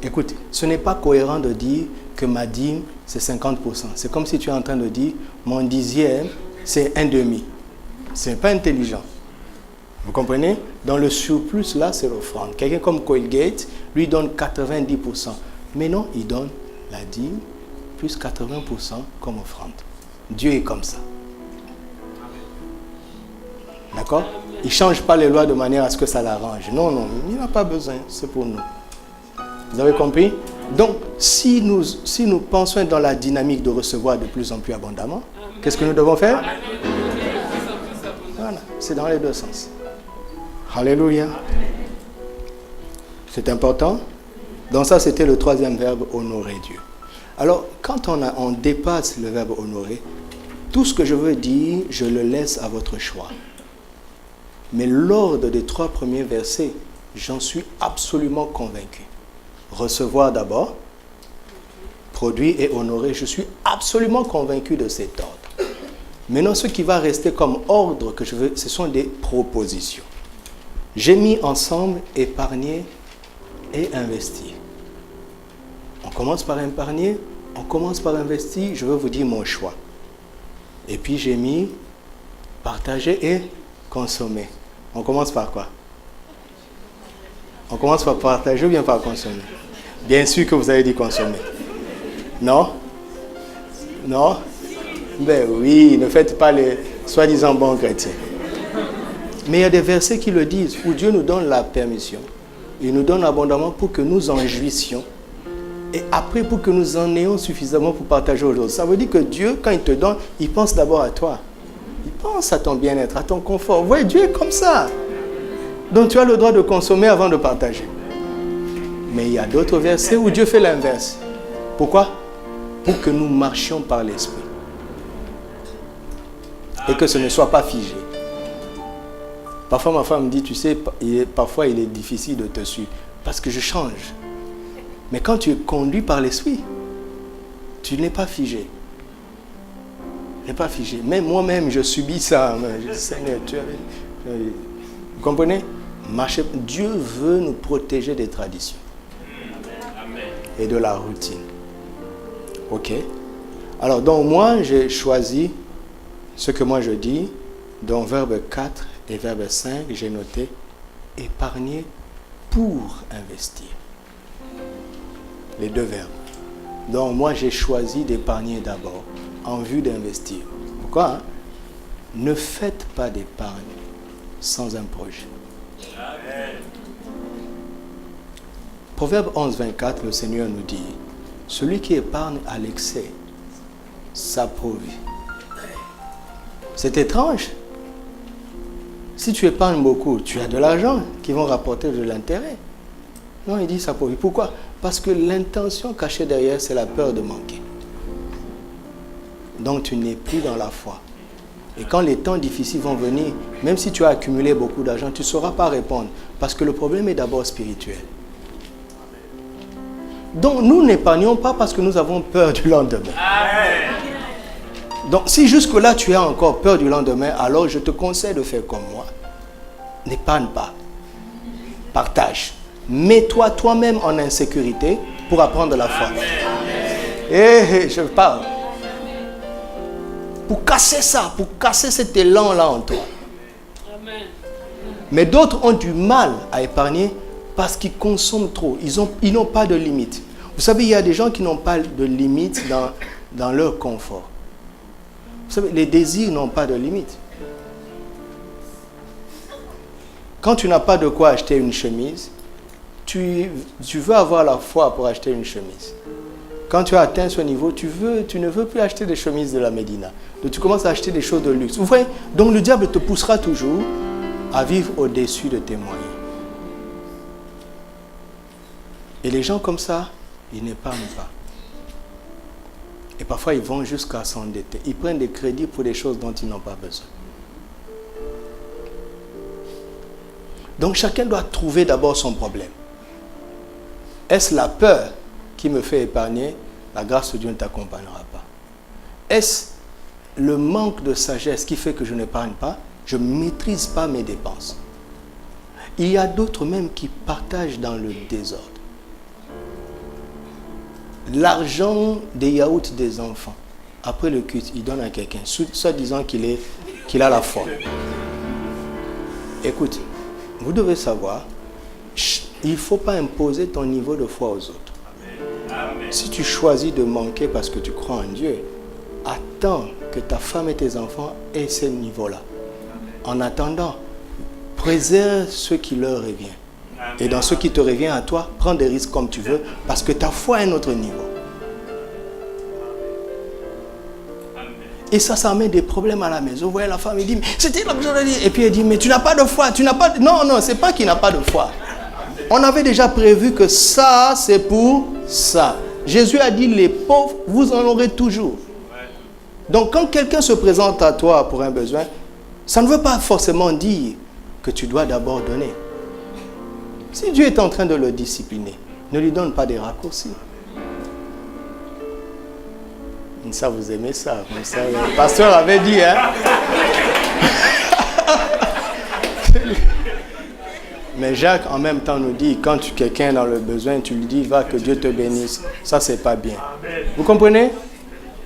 Écoute, ce n'est pas cohérent de dire que ma dîme, c'est 50%. C'est comme si tu es en train de dire, mon 10e, c'est 1/2. Ce n'est pas intelligent. Vous comprenez? Dans le surplus, là, c'est l'offrande. Quelqu'un comme Colgate, lui donne 90%. Mais non, il donne la dîme plus 80% comme offrande. Dieu est comme ça. D'accord? Il ne change pas les lois de manière à ce que ça l'arrange. Non, non, il n'a pas besoin. C'est pour nous. Vous avez compris? Donc, si nous pensons dans la dynamique de recevoir de plus en plus abondamment, qu'est-ce que nous devons faire? Voilà, c'est dans les deux sens. Alléluia. C'est important. Donc ça, c'était le troisième verbe, honorer Dieu. Alors, quand on dépasse le verbe honorer, tout ce que je veux dire, je le laisse à votre choix. Mais l'ordre des 3 premiers versets, j'en suis absolument convaincu. Recevoir d'abord, produire et honorer, je suis absolument convaincu de cet ordre. Maintenant, ce qui va rester comme ordre que je veux, ce sont des propositions. J'ai mis ensemble épargner et investir. On commence par épargner, on commence par investir, je veux vous dire mon choix. Et puis j'ai mis partager et consommer. On commence par quoi? On commence par partager ou bien par consommer? Bien sûr que vous avez dit consommer. Non? Non? Ben oui, ne faites pas les soi-disant bons chrétiens. Mais il y a des versets qui le disent, où Dieu nous donne la permission. Il nous donne abondamment pour que nous en jouissions. Et après, pour que nous en ayons suffisamment pour partager aux autres. Ça veut dire que Dieu, quand il te donne, il pense d'abord à toi. Il pense à ton bien-être, à ton confort. Vous voyez, Dieu est comme ça. Donc tu as le droit de consommer avant de partager. Mais il y a d'autres versets où Dieu fait l'inverse. Pourquoi? Pour que nous marchions par l'Esprit. Et que ce ne soit pas figé. Parfois ma femme me dit, tu sais, parfois il est difficile de te suivre. Parce que je change. Mais quand tu es conduit par l'Esprit, tu n'es pas figé. Tu n'es pas figé. Même moi-même, je subis ça. Seigneur, vous comprenez? Dieu veut nous protéger des traditions. Et de la routine. Ok? Alors, donc moi, j'ai choisi ce que moi je dis. Dans verbe 4 et verbe 5, j'ai noté épargner pour investir. Les deux verbes. Donc moi j'ai choisi d'épargner d'abord en vue d'investir. Pourquoi? Ne faites pas d'épargne sans un projet. Amen. Proverbe 11, 24, le Seigneur nous dit, celui qui épargne à l'excès s'approvit. C'est étrange. Si tu épargnes beaucoup, tu as de l'argent qui vont rapporter de l'intérêt. Non, il dit s'approvit. Pourquoi? Parce que l'intention cachée derrière, c'est la peur de manquer. Donc tu n'es plus dans la foi. Et quand les temps difficiles vont venir, même si tu as accumulé beaucoup d'argent, tu ne sauras pas répondre. Parce que le problème est d'abord spirituel. Donc nous n'épargnons pas parce que nous avons peur du lendemain. Amen. Donc si jusque-là tu as encore peur du lendemain, alors je te conseille de faire comme moi. N'épargne pas. Partage. Mets-toi toi-même en insécurité pour apprendre la foi. Et je parle. Pour casser ça, pour casser cet élan-là en toi. Amen. Mais d'autres ont du mal à épargner parce qu'ils consomment trop. Ils n'ont pas de limite. Vous savez, il y a des gens qui n'ont pas de limite dans leur confort. Vous savez, les désirs n'ont pas de limite. Quand tu n'as pas de quoi acheter une chemise, tu veux avoir la foi pour acheter une chemise. Quand tu as atteint ce niveau, tu ne veux plus acheter des chemises de la Médina. Donc tu commences à acheter des choses de luxe. Vous voyez? Donc le diable te poussera toujours à vivre au-dessus de tes moyens. Et les gens comme ça, ils n'épargnent pas. Et parfois, ils vont jusqu'à s'endetter. Ils prennent des crédits pour des choses dont ils n'ont pas besoin. Donc chacun doit trouver d'abord son problème. Est-ce la peur qui me fait épargner? La grâce de Dieu ne t'accompagnera pas. Est-ce le manque de sagesse qui fait que je n'épargne pas? Je ne maîtrise pas mes dépenses. Il y a d'autres même qui partagent dans le désordre. L'argent des yaourts des enfants, après le culte, il donne à quelqu'un, soit disant qu'il a la foi. Écoute, vous devez savoir, il ne faut pas imposer ton niveau de foi aux autres. Amen. Si tu choisis de manquer parce que tu crois en Dieu, attends que ta femme et tes enfants aient ce niveau-là. En attendant, préserve ce qui leur revient. Amen. Et dans ce qui te revient à toi, prends des risques comme tu veux, parce que ta foi est à un autre niveau. Et ça met des problèmes à la maison. Vous voyez, la femme, elle dit, c'était là que j'aurais dit. Et puis elle dit, mais tu n'as pas de foi, tu n'as pas de... Non, c'est pas qu'il n'a pas de foi. On avait déjà prévu que ça, c'est pour ça. Jésus a dit, les pauvres, vous en aurez toujours. Donc quand quelqu'un se présente à toi pour un besoin, ça ne veut pas forcément dire que tu dois d'abord donner. Si Dieu est en train de le discipliner, ne lui donne pas des raccourcis. Ça, vous aimez ça, comme ça. Le pasteur avait dit, hein. Mais Jacques, en même temps, nous dit, quand quelqu'un est dans le besoin, tu lui dis, va, que Dieu te bénisse. Ça, c'est pas bien. Vous comprenez?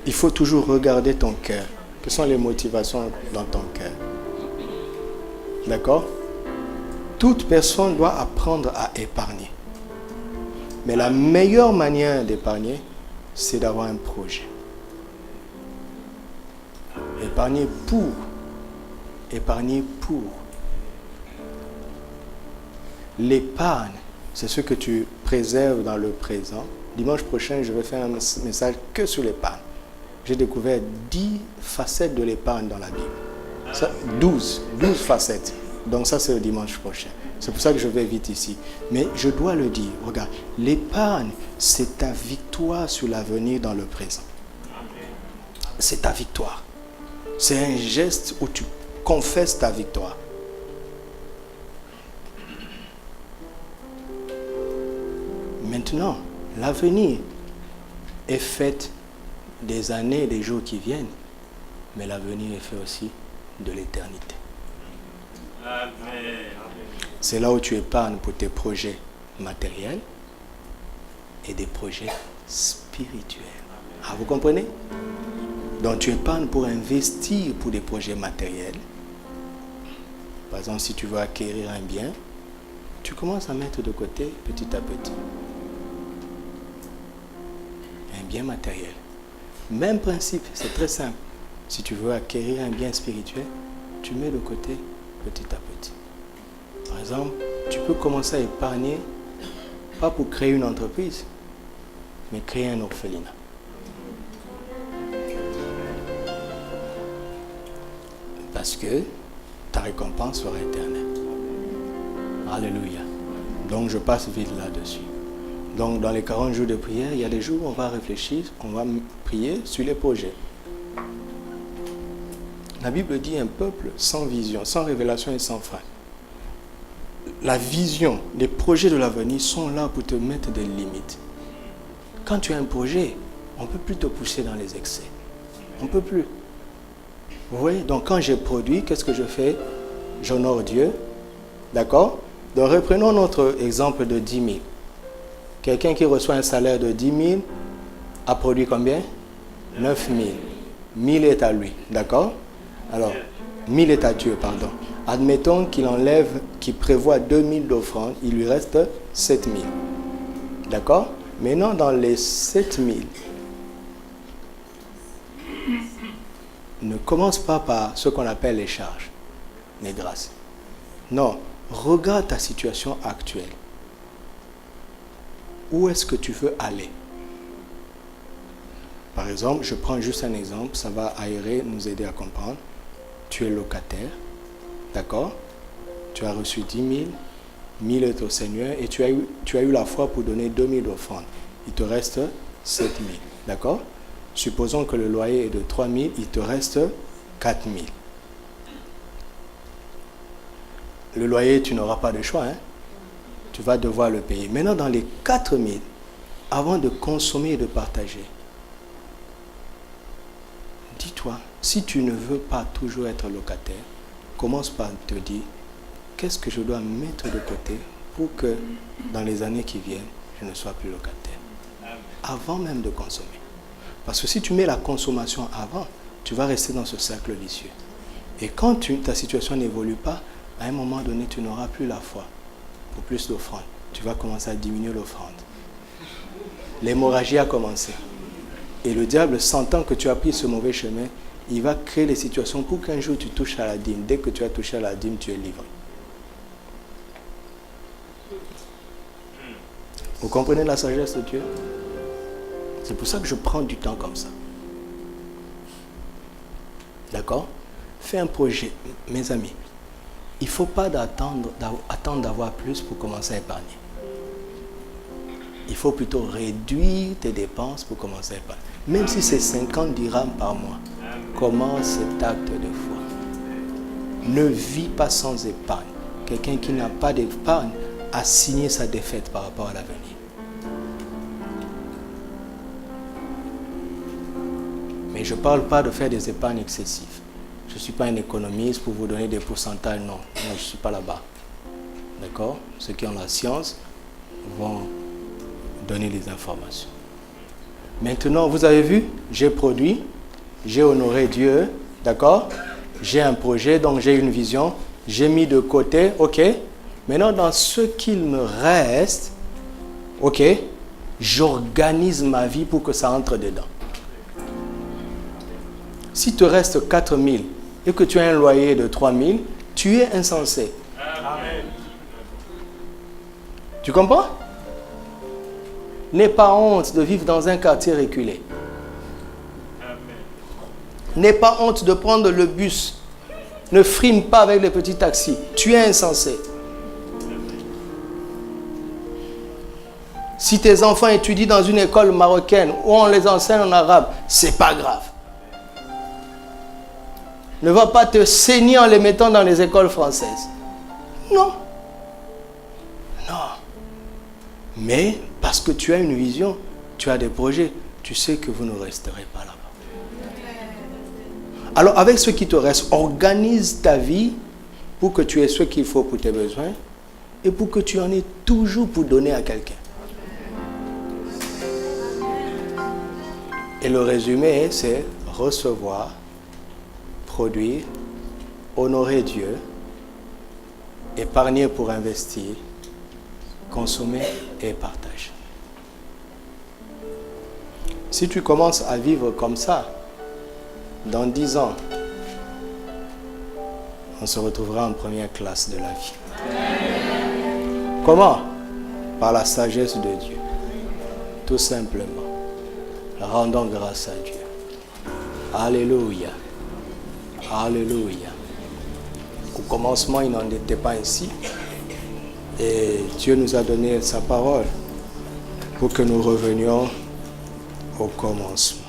Il faut toujours regarder ton cœur. Quelles sont les motivations dans ton cœur? D'accord? Toute personne doit apprendre à épargner. Mais la meilleure manière d'épargner, c'est d'avoir un projet. Épargner pour. Épargner pour. L'épargne, c'est ce que tu préserves dans le présent. Dimanche prochain, je vais faire un message que sur l'épargne. J'ai découvert 10 facettes de l'épargne dans la Bible. 12 facettes. Donc ça, c'est le dimanche prochain. C'est pour ça que je vais vite ici. Mais je dois le dire. Regarde, l'épargne, c'est ta victoire sur l'avenir dans le présent. C'est ta victoire. C'est un geste où tu confesses ta victoire. Maintenant, l'avenir est fait des années et des jours qui viennent, mais l'avenir est fait aussi de l'éternité. C'est là où tu épargnes pour tes projets matériels et des projets spirituels. Ah, vous comprenez? Donc tu épargnes pour investir pour des projets matériels. Par exemple, si tu veux acquérir un bien, tu commences à mettre de côté petit à petit. Un bien matériel. Même principe, c'est très simple. Si tu veux acquérir un bien spirituel, tu mets de côté petit à petit. Par exemple, tu peux commencer à épargner, pas pour créer une entreprise, mais créer un orphelinat. Parce que ta récompense sera éternelle. Alléluia. Donc je passe vite là-dessus. Donc dans les 40 jours de prière, il y a des jours où on va réfléchir, on va prier sur les projets. La Bible dit un peuple sans vision, sans révélation et sans frein. La vision, les projets de l'avenir sont là pour te mettre des limites. Quand tu as un projet, on ne peut plus te pousser dans les excès. On ne peut plus. Vous voyez, donc quand j'ai produit, qu'est-ce que je fais? J'honore Dieu. D'accord? Donc reprenons notre exemple de 10 000. Quelqu'un qui reçoit un salaire de 10 000 a produit combien? 9 000. 1000 est à lui. D'accord? Alors, 1000 est à Dieu, pardon. Admettons qu'il enlève, qu'il prévoit 2000 d'offrande, il lui reste 7000. D'accord? Maintenant, dans les 7000, ne commence pas par ce qu'on appelle les charges, les grâces. Non, regarde ta situation actuelle. Où est-ce que tu veux aller? Par exemple, je prends juste un exemple, ça va aérer, nous aider à comprendre. Tu es locataire, d'accord? Tu as reçu 10 000, 1000 est au Seigneur et tu as eu la foi pour donner 2000 d'offrande. Il te reste 7000, d'accord? Supposons que le loyer est de 3000, il te reste 4000. Le loyer, tu n'auras pas de choix, hein? Tu vas devoir le payer. Maintenant, dans les 4000, avant de consommer et de partager, dis-toi, si tu ne veux pas toujours être locataire, commence par te dire, qu'est-ce que je dois mettre de côté pour que dans les années qui viennent, je ne sois plus locataire. Avant même de consommer. Parce que si tu mets la consommation avant, tu vas rester dans ce cercle vicieux. Et quand ta situation n'évolue pas, à un moment donné, tu n'auras plus la foi pour plus d'offrandes. Tu vas commencer à diminuer l'offrande. L'hémorragie a commencé. Et le diable, sentant que tu as pris ce mauvais chemin, il va créer les situations pour qu'un jour tu touches à la dîme. Dès que tu as touché à la dîme, tu es livré. Vous comprenez la sagesse de Dieu? C'est pour ça que je prends du temps comme ça. D'accord? Fais un projet, mes amis. Il ne faut pas attendre d'avoir plus pour commencer à épargner. Il faut plutôt réduire tes dépenses pour commencer à épargner. Même si c'est 50 dirhams par mois, commence cet acte de foi. Ne vis pas sans épargne. Quelqu'un qui n'a pas d'épargne a signé sa défaite par rapport à l'avenir. Mais je ne parle pas de faire des épargnes excessives. Je ne suis pas un économiste pour vous donner des pourcentages, non. Moi, je ne suis pas là-bas. D'accord? Ceux qui ont la science vont donner les informations. Maintenant, vous avez vu, j'ai produit, j'ai honoré Dieu, d'accord? J'ai un projet, donc j'ai une vision, j'ai mis de côté, ok? Maintenant, dans ce qu'il me reste, ok, j'organise ma vie pour que ça entre dedans. Si te reste 4 000 et que tu as un loyer de 3 000, tu es insensé. Amen. Tu comprends? N'aie pas honte de vivre dans un quartier reculé. N'aie pas honte de prendre le bus. Ne frime pas avec les petits taxis. Tu es insensé. Si tes enfants étudient dans une école marocaine où on les enseigne en arabe, c'est pas grave. Ne va pas te saigner en les mettant dans les écoles françaises. Non. Non. Mais parce que tu as une vision, tu as des projets, tu sais que vous ne resterez pas là-bas. Alors avec ce qui te reste, organise ta vie pour que tu aies ce qu'il faut pour tes besoins et pour que tu en aies toujours pour donner à quelqu'un. Et le résumé, c'est recevoir, produire, honorer Dieu, épargner pour investir, consommer et partager. Si tu commences à vivre comme ça, dans 10 ans, on se retrouvera en première classe de la vie. Comment? Par la sagesse de Dieu. Tout simplement. Rendons grâce à Dieu. Alléluia. Alléluia. Au commencement, il n'en était pas ainsi. Et Dieu nous a donné sa parole pour que nous revenions au commencement.